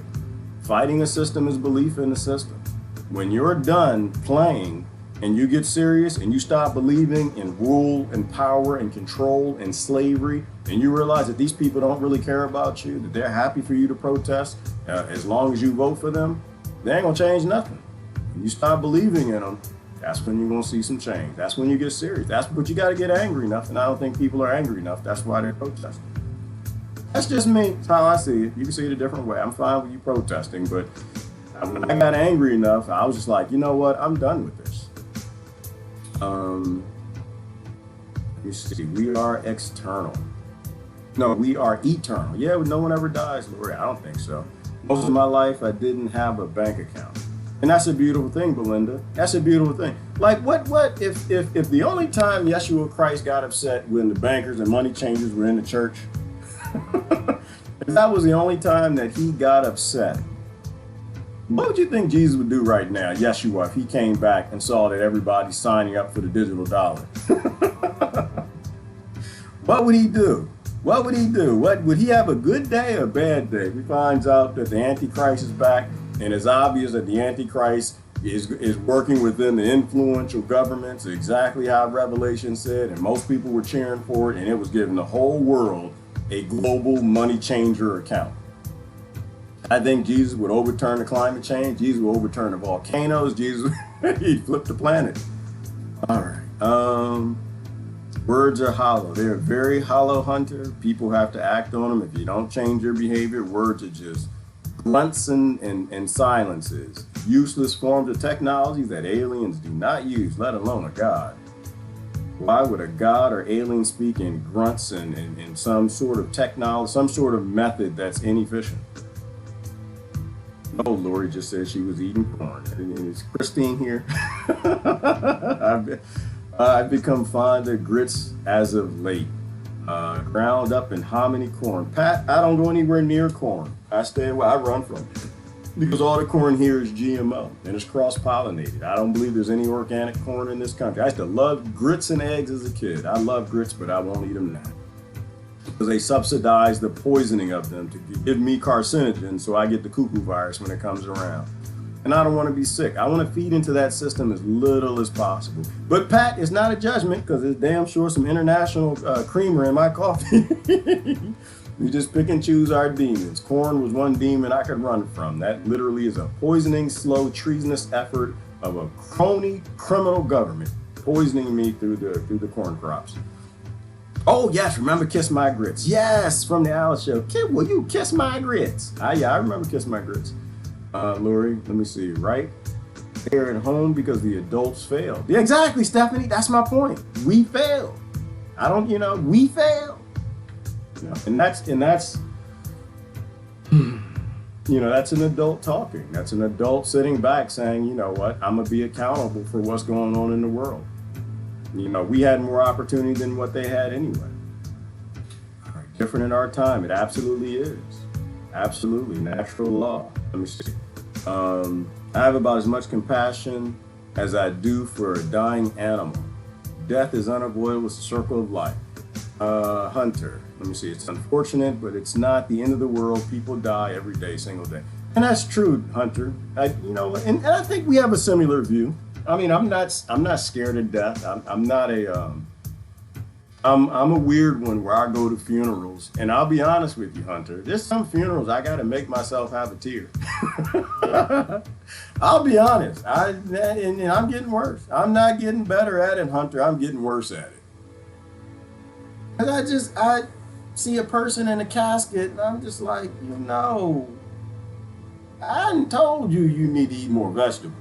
Fighting a system is belief in the system. When you're done playing and you get serious and you stop believing in rule and power and control and slavery, and you realize that these people don't really care about you, that they're happy for you to protest as long as you vote for them, they ain't gonna change nothing. When you stop believing in them, that's when you're gonna see some change. That's when you get serious. That's what you gotta get angry enough, and I don't think people are angry enough. That's why they're protesting. That's just me. That's how I see it. You can see it a different way. I'm fine with you protesting, but when I got angry enough, I was just like, you know what? I'm done with this. You see, we are external. No, we are eternal. Yeah, no one ever dies, Lori. I don't think so. Most of my life, I didn't have a bank account. And that's a beautiful thing, Belinda. That's a beautiful thing. Like, what if the only time Yeshua Christ got upset when the bankers and money changers were in the church, if that was the only time that he got upset, what would you think Jesus would do right now, Yeshua, if he came back and saw that everybody's signing up for the digital dollar? What would he do? What would he do? What would he have, a good day or a bad day? He finds out that the Antichrist is back, and it's obvious that the Antichrist is working within the influential governments, exactly how Revelation said, and most people were cheering for it, and it was giving the whole world a global money changer account. I think Jesus would overturn the climate change. Jesus would overturn the volcanoes. Jesus, he'd flip the planet. All right. Words are hollow. They're very hollow, Hunter. People have to act on them. If you don't change your behavior, words are just grunts and silences. Useless forms of technology that aliens do not use, let alone a god. Why would a god or alien speak in grunts and some sort of technology, some sort of method that's inefficient? Oh, Lori just said she was eating corn. Is Christine here? I've become fond of grits as of late. Ground up in hominy corn. Pat, I don't go anywhere near corn. I stay away. I run from it. Because all the corn here is GMO and it's cross-pollinated. I don't believe there's any organic corn in this country. I used to love grits and eggs as a kid. I love grits, but I won't eat them now. Because they subsidize the poisoning of them to give me carcinogens so I get the cuckoo virus when it comes around. And I don't want to be sick. I want to feed into that system as little as possible. But Pat, it's not a judgment because there's damn sure some international creamer in my coffee. We just pick and choose our demons. Corn was one demon I could run from. That literally is a poisoning, slow, treasonous effort of a crony criminal government poisoning me through the corn crops. Oh yes, remember Kiss My Grits? Yes, from the Alice Show. Will you kiss my grits? Yeah, I remember Kiss My Grits. Lori, let me see, right? They're at home because the adults failed. Yeah, exactly, Stephanie. That's my point. We failed. We failed. And that's that's an adult talking. That's an adult sitting back saying, you know what, I'm gonna be accountable for what's going on in the world. We had more opportunity than what they had anyway. All right, different in our time. It absolutely is. Absolutely, natural law. Let me see. I have about as much compassion as I do for a dying animal. Death is unavoidable. It's a circle of life. Hunter, let me see. It's unfortunate, but it's not the end of the world. People die every day, single day. And that's true, Hunter. And I think we have a similar view. I mean, I'm not scared of death. I'm a weird one where I go to funerals, and I'll be honest with you, Hunter. There's some funerals I got to make myself have a tear. I'll be honest. And I'm getting worse. I'm not getting better at it, Hunter. I'm getting worse at it. And see a person in a casket, and I'm just like, I hadn't told you need to eat more vegetables.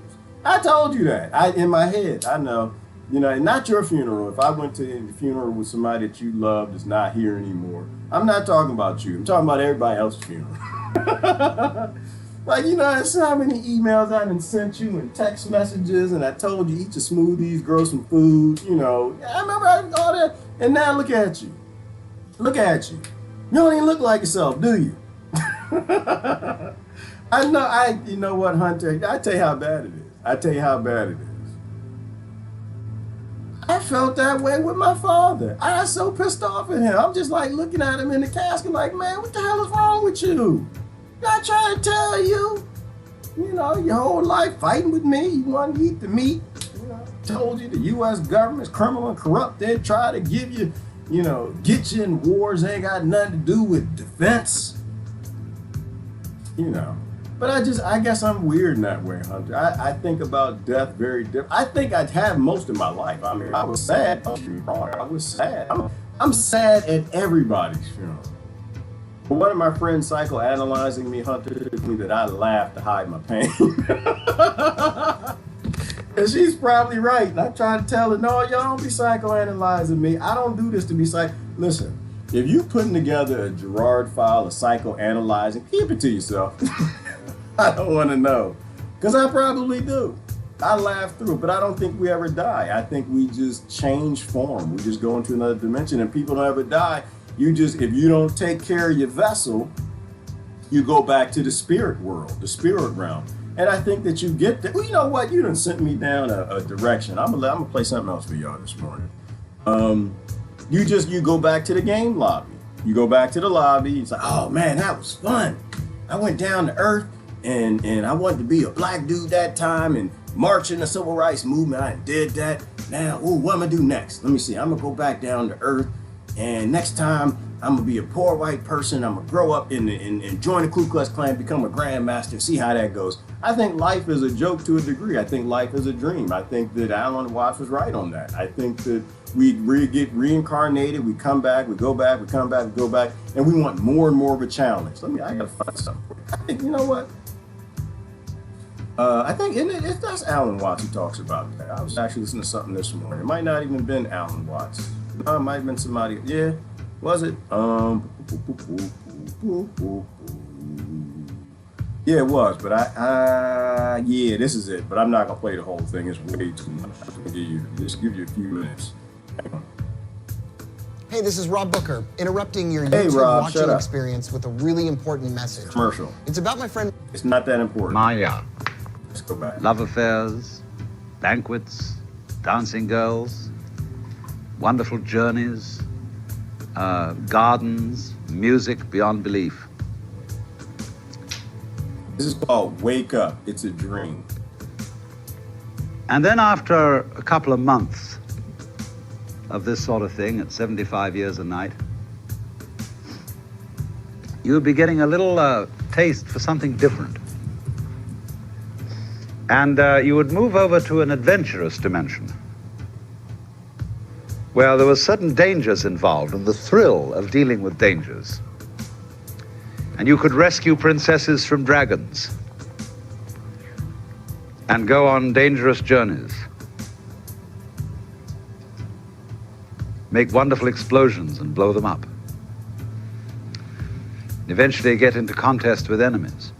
I told you that. In my head, I know. Not your funeral. If I went to the funeral with somebody that you loved that's not here anymore, I'm not talking about you. I'm talking about everybody else's funeral. That's how many emails I done sent you and text messages, and I told you eat your smoothies, grow some food. I remember all that. And now look at you. Look at you. You don't even look like yourself, do you? I know. You know what, Hunter? I tell you how bad it is. I felt that way with my father. I was so pissed off at him. I'm just like looking at him in the casket like, man, what the hell is wrong with you? I trying to tell you, your whole life fighting with me. You want to eat the meat. Told you the U.S. government's criminal and corrupt. They try to give you, get you in wars. They ain't got nothing to do with defense. But I guess I'm weird in that way, Hunter. I think about death very different. I think I'd have most of my life. I mean, I was sad. I was sad. I'm sad at everybody's funeral. But one of my friends psychoanalyzing me, Hunter, told me that I laugh to hide my pain. And she's probably right. And I try to tell her, no, y'all don't be psychoanalyzing me. I don't do this to be Listen, if you putting together a Gerard file of psychoanalyzing, keep it to yourself. I don't want to know, because I probably do. I laugh through it, but I don't think we ever die. I think we just change form. We just go into another dimension, and people don't ever die. If you don't take care of your vessel, you go back to the spirit world, the spirit realm. And I think that you get there. Well, you know what? You done sent me down a direction. I'm gonna play something else for y'all this morning. You go back to the game lobby. You go back to the lobby. It's like, oh man, that was fun. I went down to earth. And I wanted to be a black dude that time and march in the civil rights movement. I did that. Now, what am I gonna do next? Let me see. I'm gonna go back down to earth, and next time I'm gonna be a poor white person. I'm gonna grow up and join the Ku Klux Klan, become a grandmaster, see how that goes. I think life is a joke to a degree. I think life is a dream. I think that Alan Watts was right on that. I think that we get reincarnated, we come back, we go back, we come back, we go back, and we want more and more of a challenge. I gotta find something. I think, you know what? I think that's Alan Watts who talks about that. I was actually listening to something this morning. It might not even have been Alan Watts. It might have been somebody. Yeah, was it? Yeah, it was. But yeah, this is it. But I'm not gonna play the whole thing. It's way too much. Just give you a few minutes. Hey, this is Rob Booker, interrupting your YouTube watching experience with a really important message. Commercial. It's about my friend. It's not that important. Maya. Let's go back. Love affairs, banquets, dancing girls, wonderful journeys, gardens, music beyond belief. This is called Wake Up. It's a dream. And then after a couple of months of this sort of thing at 75 years a night, you would be getting a little taste for something different. And you would move over to an adventurous dimension where there were certain dangers involved and the thrill of dealing with dangers. And you could rescue princesses from dragons and go on dangerous journeys, make wonderful explosions and blow them up, eventually get into contest with enemies.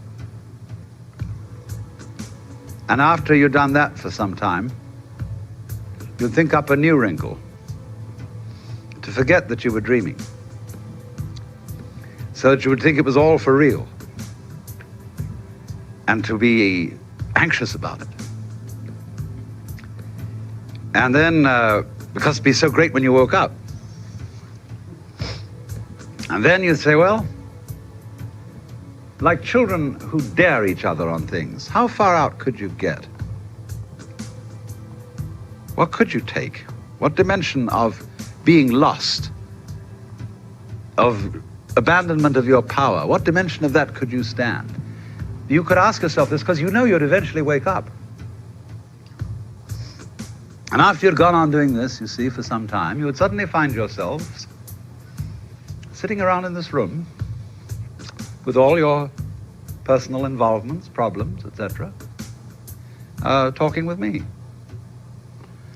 And after you've done that for some time, you'd think up a new wrinkle to forget that you were dreaming, so that you would think it was all for real and to be anxious about it. And then, because it'd be so great when you woke up. And then you'd say, well, like children who dare each other on things, how far out could you get? What could you take? What dimension of being lost, of abandonment of your power, what dimension of that could you stand? You could ask yourself this because you know you'd eventually wake up. And after you'd gone on doing this, you see, for some time, you would suddenly find yourselves sitting around in this room with all your personal involvements, problems, etc., talking with me.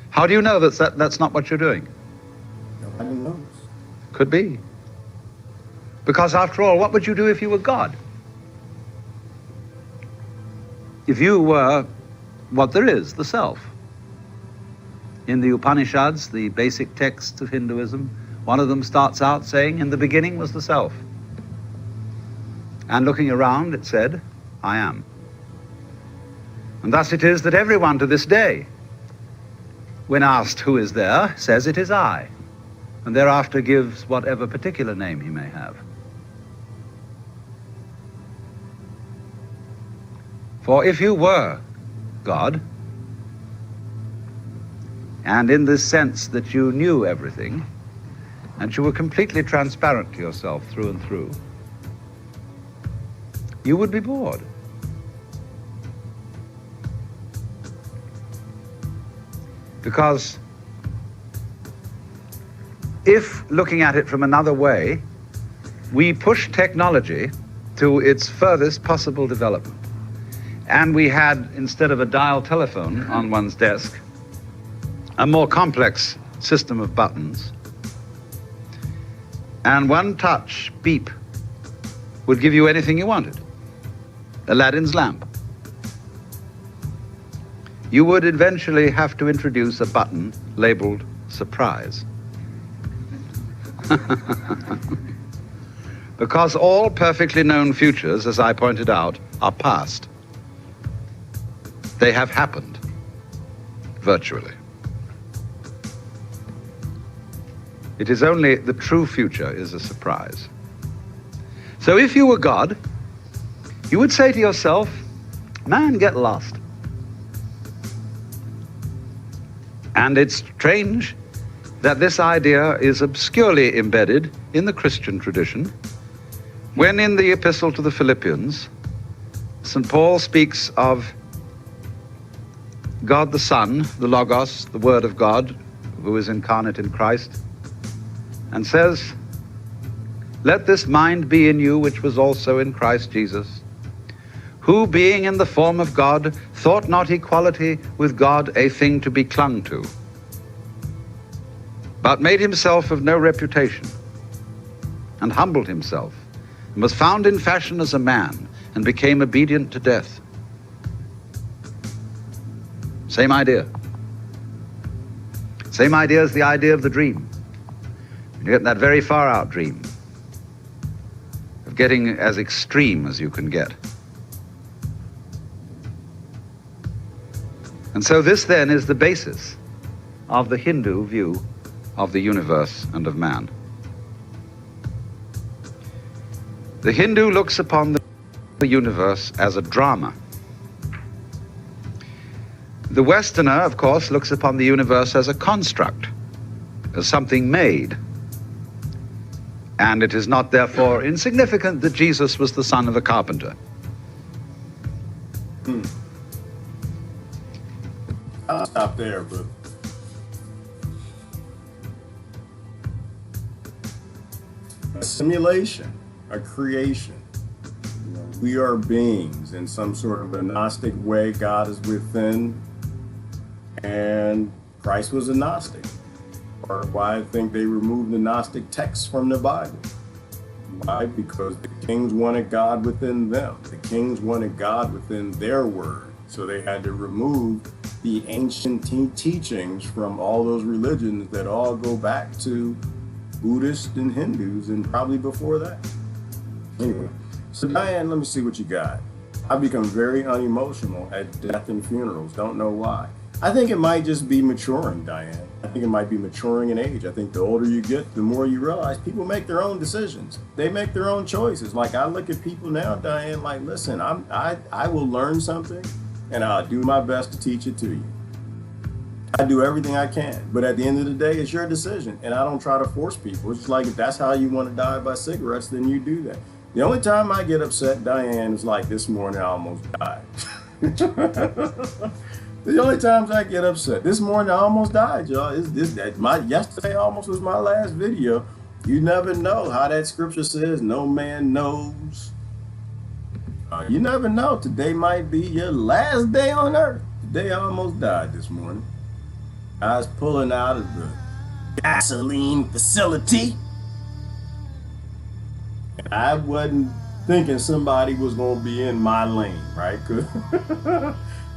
How do you know that's not what you're doing? Nobody knows. Could be. Because after all, what would you do if you were God? If you were what there is, the self. In the Upanishads, the basic texts of Hinduism, one of them starts out saying, in the beginning was the self. And looking around, it said, I am. And thus it is that everyone to this day, when asked who is there, says it is I, and thereafter gives whatever particular name he may have. For if you were God, and in this sense that you knew everything, and you were completely transparent to yourself through and through, you would be bored. Because if, looking at it from another way, we push technology to its furthest possible development, and we had, instead of a dial telephone on one's desk, a more complex system of buttons, and one touch, beep, would give you anything you wanted. Aladdin's lamp. You would eventually have to introduce a button labeled surprise. Because all perfectly known futures, as I pointed out, are past. They have happened, virtually. It is only the true future is a surprise. So if you were God, you would say to yourself, man, get lost. And it's strange that this idea is obscurely embedded in the Christian tradition, when in the Epistle to the Philippians, St. Paul speaks of God the Son, the Logos, the Word of God, who is incarnate in Christ, and says, let this mind be in you which was also in Christ Jesus, who being in the form of God, thought not equality with God a thing to be clung to, but made himself of no reputation, and humbled himself, and was found in fashion as a man, and became obedient to death. Same idea. Same idea as the idea of the dream. You get that very far out dream of getting as extreme as you can get. And so this then is the basis of the Hindu view of the universe and of man. The Hindu looks upon the universe as a drama. The Westerner, of course, looks upon the universe as a construct, as something made. And it is not therefore insignificant that Jesus was the son of a carpenter. I'll stop there, but a simulation, a creation. You know, we are beings in some sort of a Gnostic way. God is within, and Christ was a Gnostic. Or why I think they removed the Gnostic texts from the Bible. Why? Because the kings wanted God within them. The kings wanted God within their word. So they had to remove the ancient teachings from all those religions that all go back to Buddhists and Hindus and probably before that. Anyway, so Diane, let me see what you got. I've become very unemotional at death and funerals. Don't know why. I think it might just be maturing, Diane. I think it might be maturing in age. I think the older you get, the more you realize people make their own decisions. They make their own choices. Like I look at people now, Diane, like, listen, I will learn something and I'll do my best to teach it to you. I do everything I can. But at the end of the day, it's your decision. And I don't try to force people. It's just like, if that's how you want to die by cigarettes, then you do that. The only time I get upset, Diane, is like this morning I almost died. The only times I get upset. This morning I almost died, y'all. Yesterday almost was my last video You never know how that scripture says, no man knows. You never know. Today might be your last day on earth. Today I almost died this morning. I was pulling out of the gasoline facility. And I wasn't thinking somebody was going to be in my lane, right? 'Cause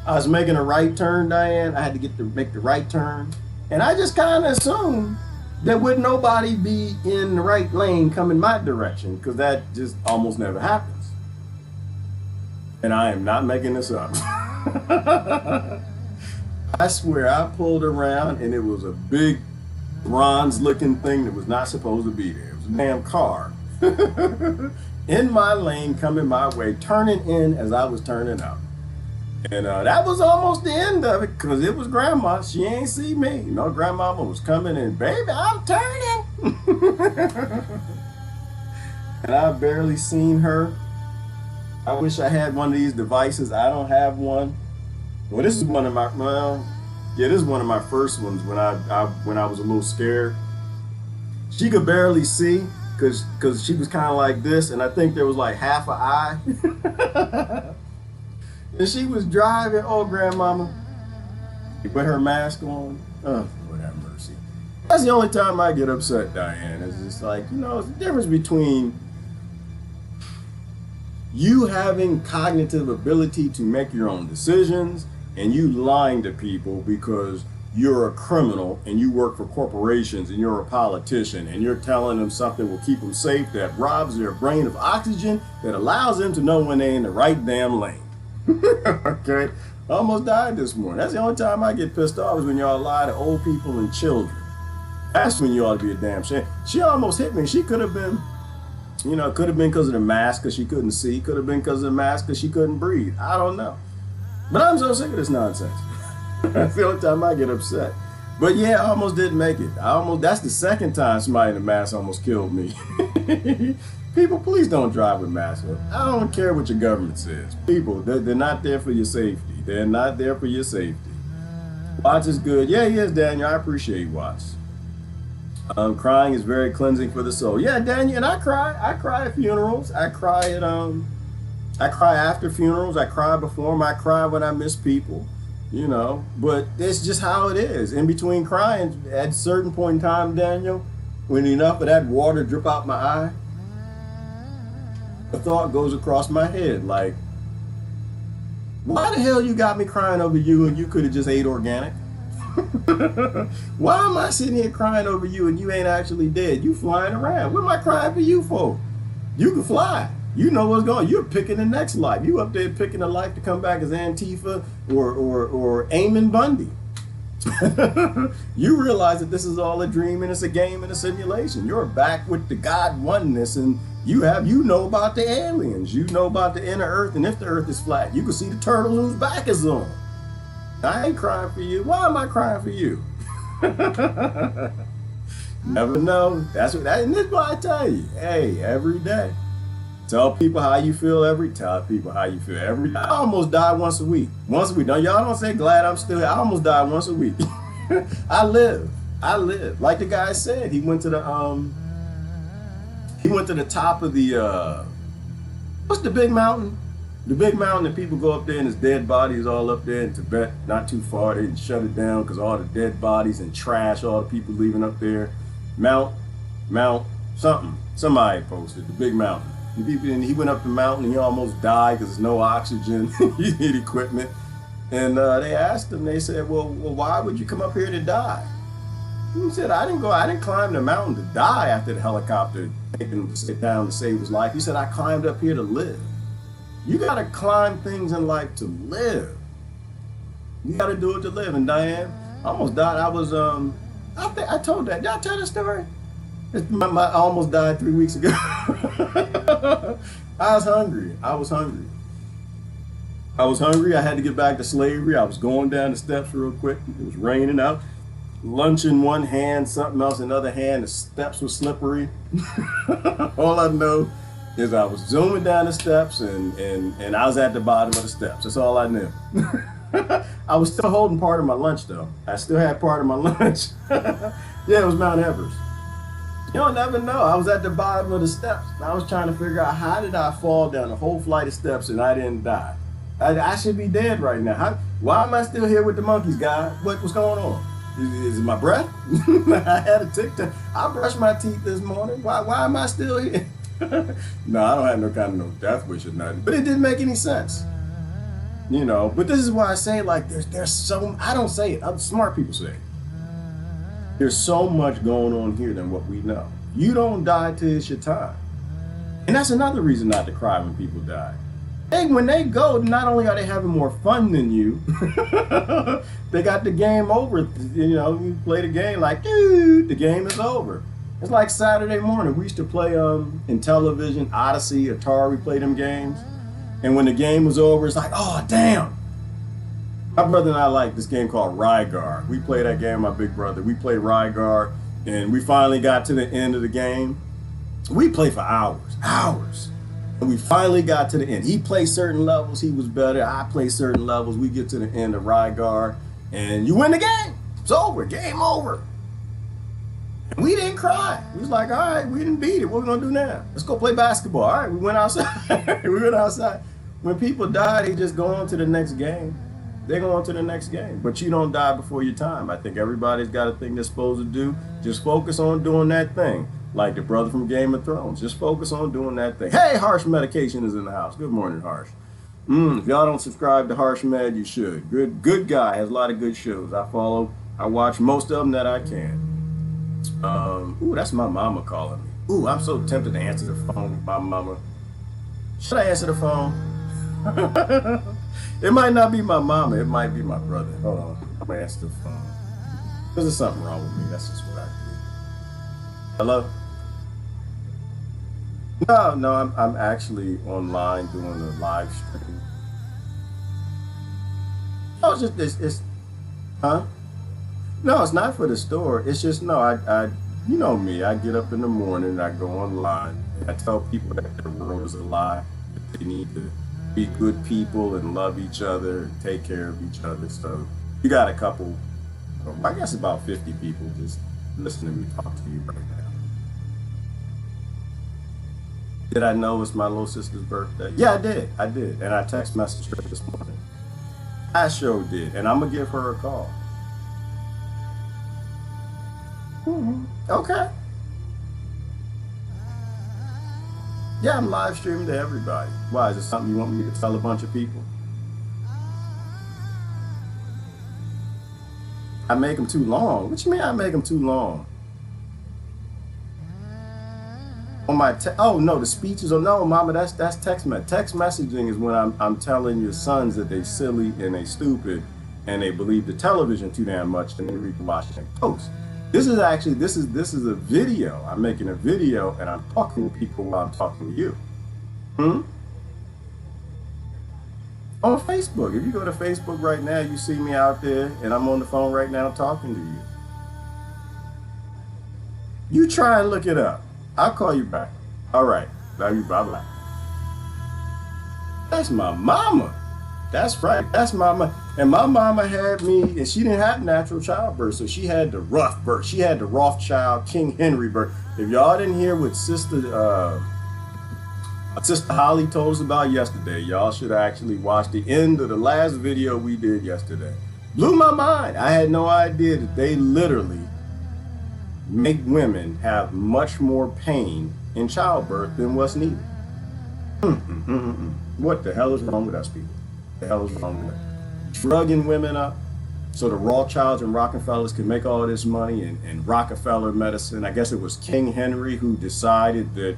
I was making a right turn, Diane. I had to make the right turn. And I just kind of assumed that would nobody be in the right lane coming my direction, because that just almost never happens. And I am not making this up. I swear I pulled around and it was a big bronze looking thing that was not supposed to be there. It was a damn car in my lane coming my way, turning in as I was turning out. And that was almost the end of it, because it was grandma. She ain't see me. You know, grandmama was coming in, baby, I'm turning. And I barely seen her. I wish I had one of these devices. I don't have one. Well, this is one of my, this is one of my first ones when I was a little scared. She could barely see because she was kind of like this, and I think there was like half an eye. And she was driving, oh, grandmama, with her mask on. Oh, Lord have mercy. That's the only time I get upset, Diane. It's just like, you know, it's the difference between you having cognitive ability to make your own decisions and you lying to people because you're a criminal and you work for corporations and you're a politician and you're telling them something will keep them safe that robs their brain of oxygen that allows them to know when they're in the right damn lane. Okay, I almost died this morning. That's the only time I get pissed off, is when y'all lie to old people and children. That's when you ought to be a damn shame. She almost hit me. She could have been, you know, could have been because of the mask because she couldn't see. Could have been because of the mask because she couldn't breathe. I don't know. But I'm so sick of this nonsense. That's the only time I get upset. But yeah, I almost didn't make it. That's the second time somebody in a mask almost killed me. People, please don't drive with masks on. I don't care what your government says. People, they're not there for your safety. They're not there for your safety. Watts is good. Yeah, he is, Daniel. I appreciate Watts. Crying is very cleansing for the soul. Yeah, Daniel, and I cry. I cry at funerals. I cry at I cry after funerals. I cry before them. I cry when I miss people. You know, but it's just how it is. In between crying, at a certain point in time, Daniel, when enough of that water drip out my eye, a thought goes across my head like, why the hell you got me crying over you and you could have just ate organic? Why am I sitting here crying over you and you ain't actually dead? You flying around. What am I crying for you for? You can fly. You know what's going on. You're picking the next life. You up there picking a life to come back as Antifa or Eamon Bundy. You realize that this is all a dream and it's a game and a simulation. You're back with the God oneness, and you know about the aliens. You know about the inner earth, and if the earth is flat, you can see the turtle whose back is on. I ain't crying for you. Why am I crying for you? Never know. And that's why I tell you, hey, every day. Tell people how you feel every day. I almost die once a week. Y'all don't say glad I'm still here. I almost die once a week. I live. Like the guy said, he went to the top of the what's the big mountain? The big mountain that people go up there and there's dead bodies all up there in Tibet, not too far. They shut it down because all the dead bodies and trash, all the people leaving up there. Mount something. Somebody posted the big mountain. And he went up the mountain and he almost died because there's no oxygen. You need equipment. And they asked him, they said, well, why would you come up here to die? He said, I didn't climb the mountain to die after the helicopter taking him to sit down to save his life. He said, I climbed up here to live. You got to climb things in life to live. You got to do it to live. And Diane, I almost died. I was, I told that. Did I tell the story? I almost died 3 weeks ago. I was hungry. I had to get back to slavery. I was going down the steps real quick. It was raining out. Lunch in one hand, something else in the other hand. The steps were slippery. All I know is I was zooming down the steps and I was at the bottom of the steps. That's all I knew. I was still holding part of my lunch though. I still had part of my lunch. Yeah, it was Mount Everest. You don't never know. I was at the bottom of the steps. And I was trying to figure out how did I fall down a whole flight of steps and I didn't die. I should be dead right now. Why am I still here with the monkeys, guy? What's going on? Is it my breath? I had a tic-tac. I brushed my teeth this morning. Why am I still here? No, I don't have no kind of no death wish or nothing. But it didn't make any sense. You know, but this is why I say, like, there's so, I don't say it, smart people say it. There's so much going on here than what we know. You don't die till it's your time. And that's another reason not to cry when people die. When they go, not only are they having more fun than you, they got the game over. You know, you play the game like, dude, the game is over. It's like Saturday morning. We used to play in television, Odyssey, Atari, we played them games. And when the game was over, it's like, oh, damn. My brother and I like this game called Rygar. We played that game, my big brother. We played Rygar, and we finally got to the end of the game. We played for hours. And we finally got to the end. He played certain levels, he was better. I played certain levels. We get to the end of Rygar, and you win the game. It's over, game over. And we didn't cry. We was like, all right, we didn't beat it. What are we gonna do now? Let's go play basketball. All right, we went outside. When people die, they just go on to the next game. They go on to the next game. But you don't die before your time. I think everybody's got a thing they're supposed to do. Just focus on doing that thing. Like the brother from Game of Thrones. Just focus on doing that thing. Hey, Harsh Medication is in the house. Good morning, Harsh. If y'all don't subscribe to Harsh Med, you should. Good guy. Has a lot of good shows. I watch most of them that I can. Ooh, that's my mama calling me. Ooh, I'm so tempted to answer the phone with my mama. Should I answer the phone? It might not be my mama, it might be my brother. Hold on, I'm gonna answer the phone. Because there's something wrong with me, that's just what I do. Hello? No, I'm actually online doing a live stream. Oh, it's huh? No, it's not for the store. It's just, no, I you know me, I get up in the morning, I go online, I tell people that the world is a lie, that they need to be good people and love each other and take care of each other. So you got a couple, I guess about 50 people just listening to me talk to you right now. Did I know it's my little sister's birthday? Yeah, I did. And I text messaged her this morning. I sure did. And I'm gonna give her a call. Okay. Yeah, I'm live streaming to everybody. Why? Is it something you want me to tell a bunch of people? I make them too long. What you mean I make them too long? On my oh no, the speeches. Oh no, Mama, that's text messaging. Text messaging is when I'm telling your sons that they silly and they stupid and they believe the television too damn much and they read the Washington Post. This is a video. I'm making a video and I'm talking to people while I'm talking to you. On Facebook. If you go to Facebook right now, you see me out there and I'm on the phone right now talking to you. You try and look it up. I'll call you back. All right. Love you. Bye-bye. That's my mama. That's right. That's my mama. And my mama had me, and she didn't have natural childbirth, so she had the rough birth. She had the Rothschild, King Henry birth. If y'all didn't hear what Sister Holly told us about yesterday, y'all should actually watch the end of the last video we did yesterday. Blew my mind. I had no idea that they literally make women have much more pain in childbirth than what's needed. What the hell is wrong with us people? The hell is wrong with us? Drugging women up so the Rothschilds and Rockefellers could make all this money and Rockefeller medicine. I guess it was King Henry who decided that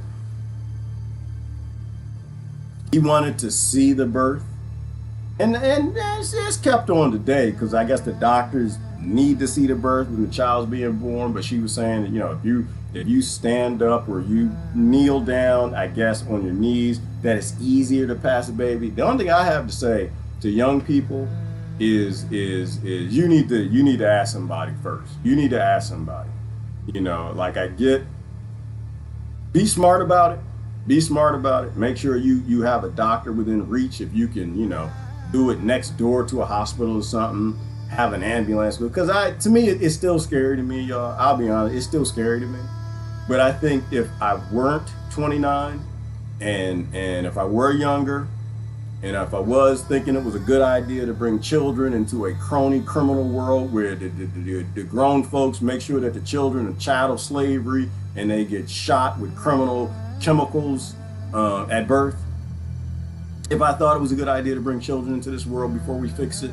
he wanted to see the birth. And it's kept on today because I guess the doctors need to see the birth when the child's being born. But she was saying that, you know, if you stand up or you kneel down, I guess on your knees, that it's easier to pass a baby. The only thing I have to say to young people is you need to ask somebody first. You need to ask somebody. You know, like be smart about it. Be smart about it. Make sure you have a doctor within reach. If you can, you know, do it next door to a hospital or something, have an ambulance. Because to me, it's still scary to me, y'all. I'll be honest, it's still scary to me. But I think if I weren't 29 and if I were younger, and if I was thinking it was a good idea to bring children into a crony criminal world where the grown folks make sure that the children are chattel slavery and they get shot with criminal chemicals at birth, if I thought it was a good idea to bring children into this world before we fix it,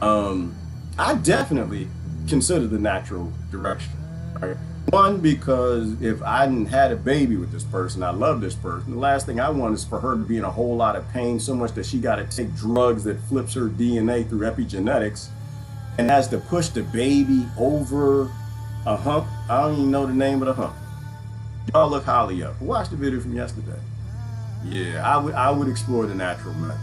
I definitely consider the natural direction. Right? One, because if I hadn't had a baby with this person, I love this person, the last thing I want is for her to be in a whole lot of pain, so much that she got to take drugs that flips her DNA through epigenetics and has to push the baby over a hump. I don't even know the name of the hump. Y'all look Holly up. Watch the video from yesterday. Yeah, I would explore the natural method.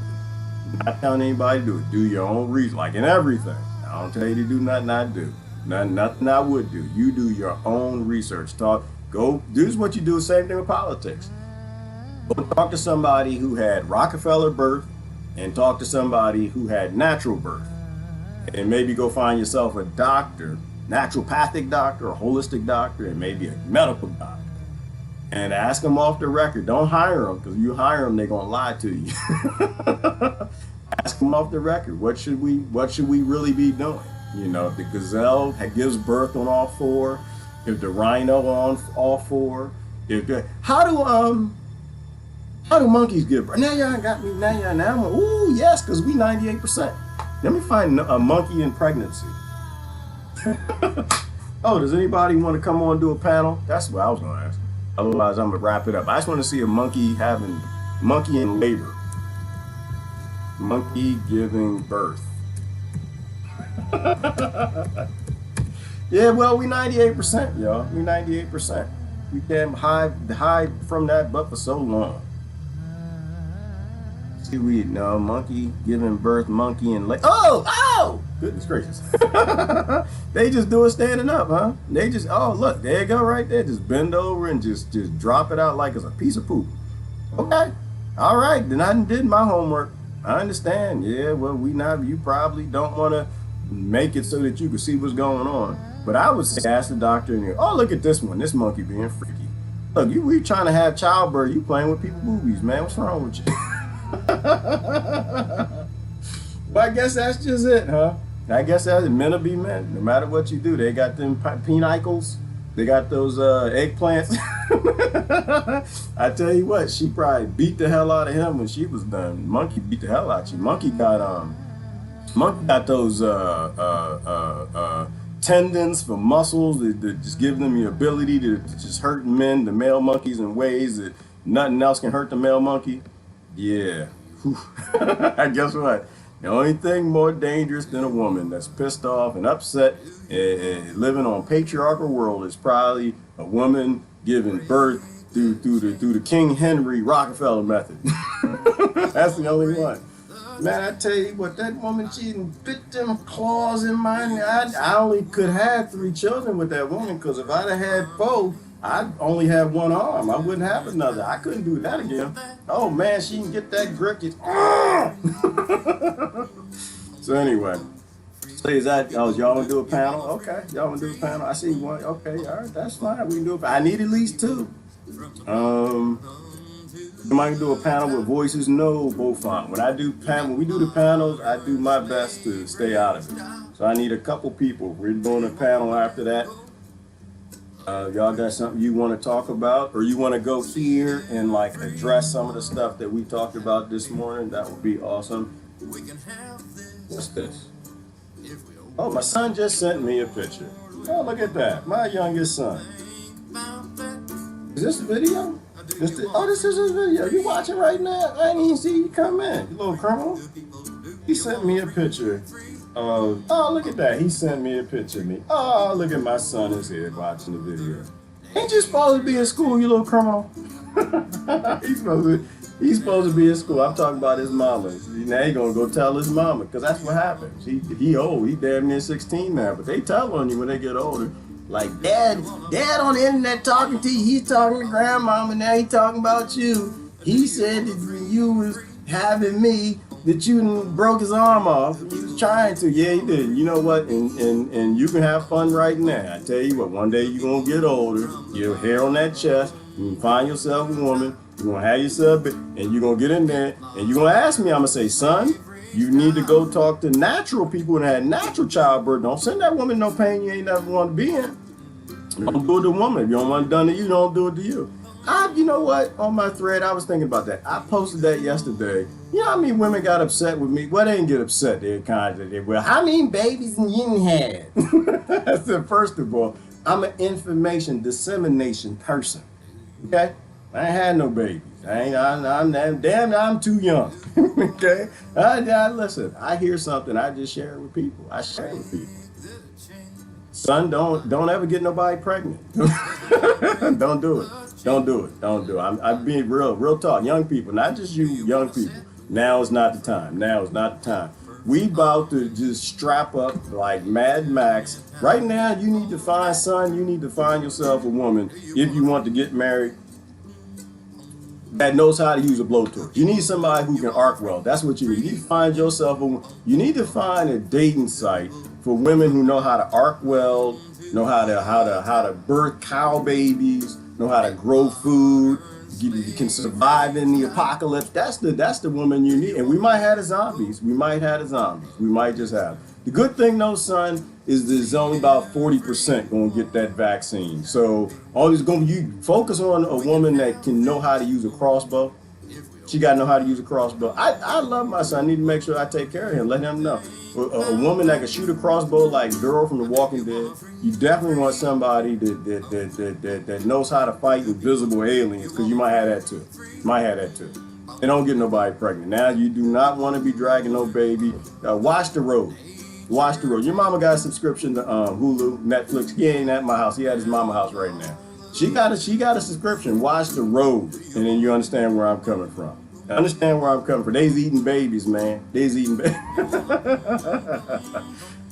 Not telling anybody to do it. Do your own research, like in everything. I don't tell you to do nothing I do. Nothing I would do. You do your own research. Go do what you do. Same thing with politics. Go talk to somebody who had Rockefeller birth and talk to somebody who had natural birth. And maybe go find yourself a doctor, naturopathic doctor, a holistic doctor, and maybe a medical doctor. And ask them off the record. Don't hire them, because if you hire them, they're going to lie to you. Ask them off the record. What should we really be doing? You know, if the gazelle gives birth on all four, if the rhino on all four, how do monkeys give birth? Now y'all got me. Now I'm ooh yes, because we 98%. Let me find a monkey in pregnancy. Oh, does anybody want to come on and do a panel? That's what I was gonna ask. Otherwise, I'm gonna wrap it up. I just want to see a monkey in labor, monkey giving birth. Yeah, well, we 98%, y'all. We 98%. We can't hide from that but for so long. See, monkey giving birth, monkey in labor. Oh! Goodness gracious. They just do it standing up, huh? They just, oh, look, there you go right there. Just bend over and just drop it out like it's a piece of poop. Okay. All right. Then I did my homework. I understand. Yeah, well, you probably don't want to make it so that you can see what's going on. But I would say, ask the doctor, and oh, look at this one. This monkey being freaky. Look, we trying to have childbirth. You playing with people's boobies, man. What's wrong with you? Well, I guess that's just it, huh? I guess that's men will be men. No matter what you do, they got them pineapples. They got those eggplants. I tell you what, she probably beat the hell out of him when she was done. Monkey beat the hell out of you. Monkey got those tendons for muscles that just give them the ability to just hurt men, the male monkeys, in ways that nothing else can hurt the male monkey. Yeah. I guess what? The only thing more dangerous than a woman that's pissed off and upset living on a patriarchal world is probably a woman giving birth through the King Henry Rockefeller method. That's the only one. Man, I tell you what, that woman, she bit them claws in mine. I only could have 3 children with that woman, because if I'd have had 4, I'd only have 1 arm. I wouldn't have another. I couldn't do that again. Oh man, she can get that grip. So anyway, so is that, y'all want to do a panel? Okay, y'all want to do a panel? I see one. Okay, all right, that's fine. We can do it. I need at least 2. Somebody can do a panel with voices. No, both fine. When we do the panels, I do my best to stay out of it. So I need a couple people. We're doing a panel after that. Y'all got something you want to talk about, or you want to go here and like address some of the stuff that we talked about this morning? That would be awesome. What's this? Oh, my son just sent me a picture. Oh, look at that. My youngest son. Is this a video? This is a video. You watching right now? I didn't even see you come in, you little criminal. He sent me a picture. Oh, look at that. He sent me a picture of me. Oh, look at my son is here watching the video. Ain't you supposed to be in school, you little criminal? He's supposed to be in school. I'm talking about his mama. Now he gonna go tell his mama, because that's what happens. He old. He damn near 16 now, but they tell on you when they get older. Like, Dad on the internet talking to you. He's talking to grandmama. Now he talking about you. He said that you was having me that you broke his arm off. You was trying to. Yeah, he did. You know what? And you can have fun right now. I tell you what, one day you're going to get older. Your hair on that chest. You can find yourself a woman. You're going to have yourself, and you're going to get in there. And you're going to ask me, I'm going to say, son, you need to go talk to natural people and have natural childbirth. Don't send that woman no pain you ain't never want to be in. Don't do it to a woman. If you don't want it done to you, don't do it to you. You know what? On my thread, I was thinking about that. I posted that yesterday. You know how many women got upset with me? Well, they didn't get upset. They're kind of, well, how many babies you had? I said, first of all, I'm an information dissemination person. Okay? I ain't had no babies. I'm too young. Okay? Listen, I hear something, I just share it with people. I share it with people. Son, don't ever get nobody pregnant. Don't do it. Don't do it. Don't do it. I'm being real talk. Young people, not just you, young people. Now is not the time. Now is not the time. We about to just strap up like Mad Max. Right now, you need to find, son, you need to find yourself a woman if you want to get married that knows how to use a blowtorch. You need somebody who can arc weld. That's what you need. You need to find yourself you need to find a dating site for women who know how to arc weld, know how to birth cow babies, know how to grow food, you can survive in the apocalypse. That's the woman you need. And we might have the zombies. We might just have. The good thing though, son, is there's only about 40% going to get that vaccine. So you focus on a woman that can know how to use a crossbow. She got to know how to use a crossbow. I love my son. I need to make sure I take care of him. Let him know. A woman that can shoot a crossbow like Girl from The Walking Dead. You definitely want somebody that knows how to fight invisible aliens, because you might have that too. And don't get nobody pregnant. Now, you do not want to be dragging no baby. Watch the road. Watch the road. Your mama got a subscription to Hulu, Netflix. He ain't at my house. He at his mama house right now. She got a subscription. Watch the road, and then you understand where I'm coming from. Understand where I'm coming from. They's eating babies, man. They's eating babies.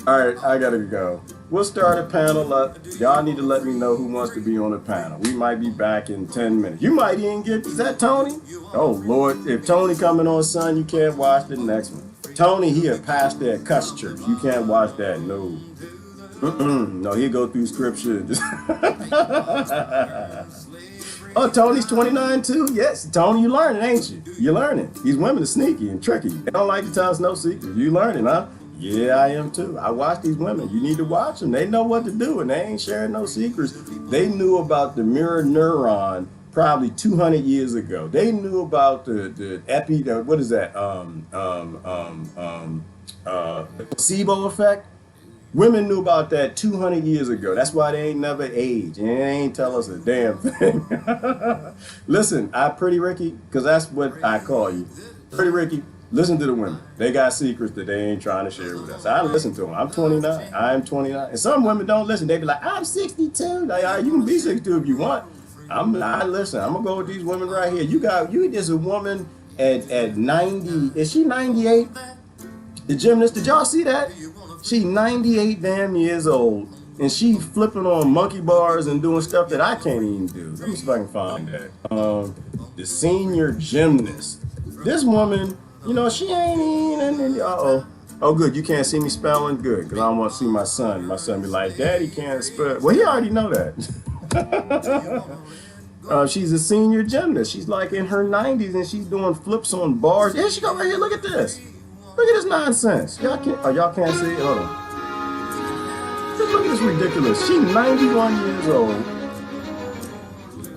All right, I gotta go. We'll start a panel up. Y'all need to let me know who wants to be on the panel. We might be back in 10 minutes. You might even is that Tony? Oh, Lord. If Tony coming on, son, you can't watch the next one. Tony, he a pastor at Cuss Church. You can't watch that, no. No, he'll go through scripture. Oh, Tony's 29 too? Yes, Tony, you learning, ain't you? You learning. These women are sneaky and tricky. They don't like to tell us no secrets. You learning, huh? Yeah, I am too. I watch these women. You need to watch them. They know what to do, and they ain't sharing no secrets. They knew about the mirror neuron probably 200 years ago. They knew about the placebo effect. Women knew about that 200 years ago. That's why they ain't never aged. And they ain't tell us a damn thing. Listen, Pretty Ricky, because that's what I call you. Pretty Ricky, listen to the women. They got secrets that they ain't trying to share with us. I listen to them. I'm 29. I'm 29. And some women don't listen. They be like, I'm 62. Like, you can be 62 if you want. Listen, I'm going to go with these women right here. You there's a woman at 90. Is she 98? The gymnast, did y'all see that? She 98 damn years old, and she flipping on monkey bars and doing stuff that I can't even do. Let me see if I can find that. The senior gymnast. This woman, she ain't even. Oh, good. You can't see me spelling? Good, because I don't want to see my son. My son be like, Daddy can't spell. Well, he already know that. She's a senior gymnast. She's like in her 90s, and she's doing flips on bars. Yeah, she go right here. Look at this. Look at this nonsense. Y'all can't see it? Hold on. Just look at this ridiculous. She's 91 years old.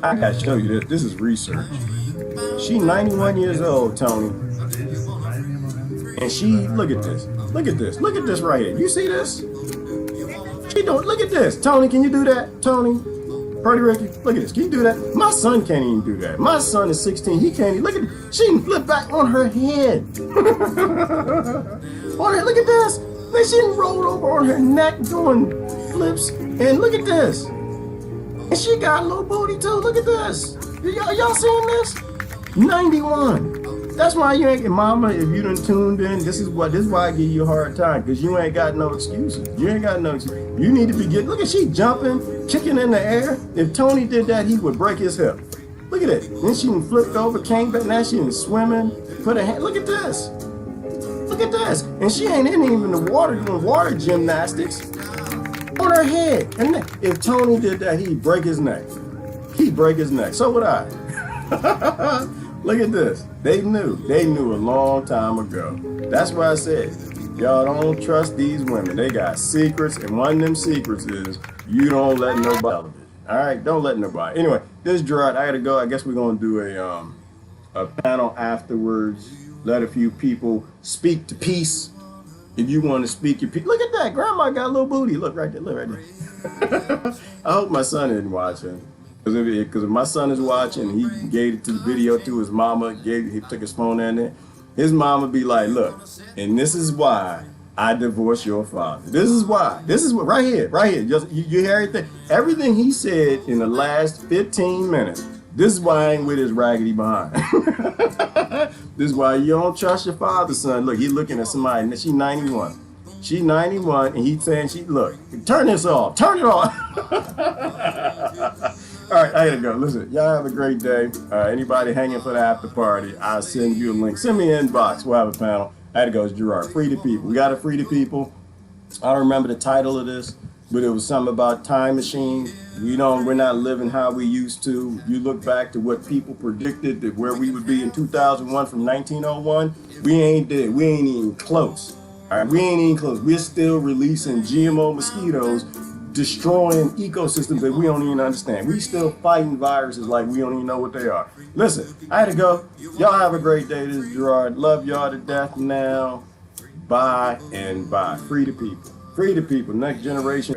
I gotta show you this. This is research. She's 91 years old, Tony. And look at this. Look at this. Look at this right here. You see this? Look at this. Tony, can you do that? Tony? Pretty Ricky, look at this. Can you do that? My son can't even do that. My son is 16. He can't even. Look at. She can flip back on her head. Look at this. Then she rolled over on her neck doing flips. And look at this. And she got a little booty too. Look at this. Y'all seen this? 91. That's why you ain't, mama, if you done tuned in, this is why I give you a hard time, because you ain't got no excuses. You ain't got no excuses. You need to be look at she jumping, kicking in the air. If Tony did that, he would break his hip. Look at it. Then she flipped over, came back, now she was swimming, put her hand, look at this. Look at this. And she ain't in even the water doing water gymnastics on her head. And if Tony did that, he'd break his neck. He'd break his neck. So would I. Look at this. They knew. They knew a long time ago. That's why I said, y'all don't trust these women. They got secrets, and one of them secrets is you don't let nobody. All right, don't let nobody. Anyway, this is Gerard. I gotta go. I guess we're gonna do a panel afterwards. Let a few people speak to peace. If you want to speak your piece, look at that. Grandma got a little booty. Look right there. Look right there. I hope my son isn't watching. Because if my son is watching, he gave it to the video to his mama. He took his phone in there. His mama be like, look, and this is why I divorced your father. This is why. This is what right here. Just you hear everything. Everything he said in the last 15 minutes. This is why I ain't with his raggedy behind. This is why you don't trust your father, son. Look, he looking at somebody, and she's 91. She's 91, and he's saying, look, turn this off. Turn it off. All right, I gotta go. Listen, y'all have a great day. Anybody hanging for the after party, I'll send you a link. Send me an inbox. We'll have a panel. I had to go. It's Gerard. Free the people. We got to free the people. I don't remember the title of this, but it was something about time machine. We're not living how we used to. You look back to what people predicted that where we would be in 2001 from 1901. We ain't there. We ain't even close. All right, we ain't even close. We're still releasing GMO mosquitoes, destroying ecosystems that we don't even understand. We still fighting viruses like we don't even know what they are. Listen, I had to go. Y'all have a great day. This is Gerard. Love y'all to death now. Bye and bye. Free the people. Free the people. Next generation.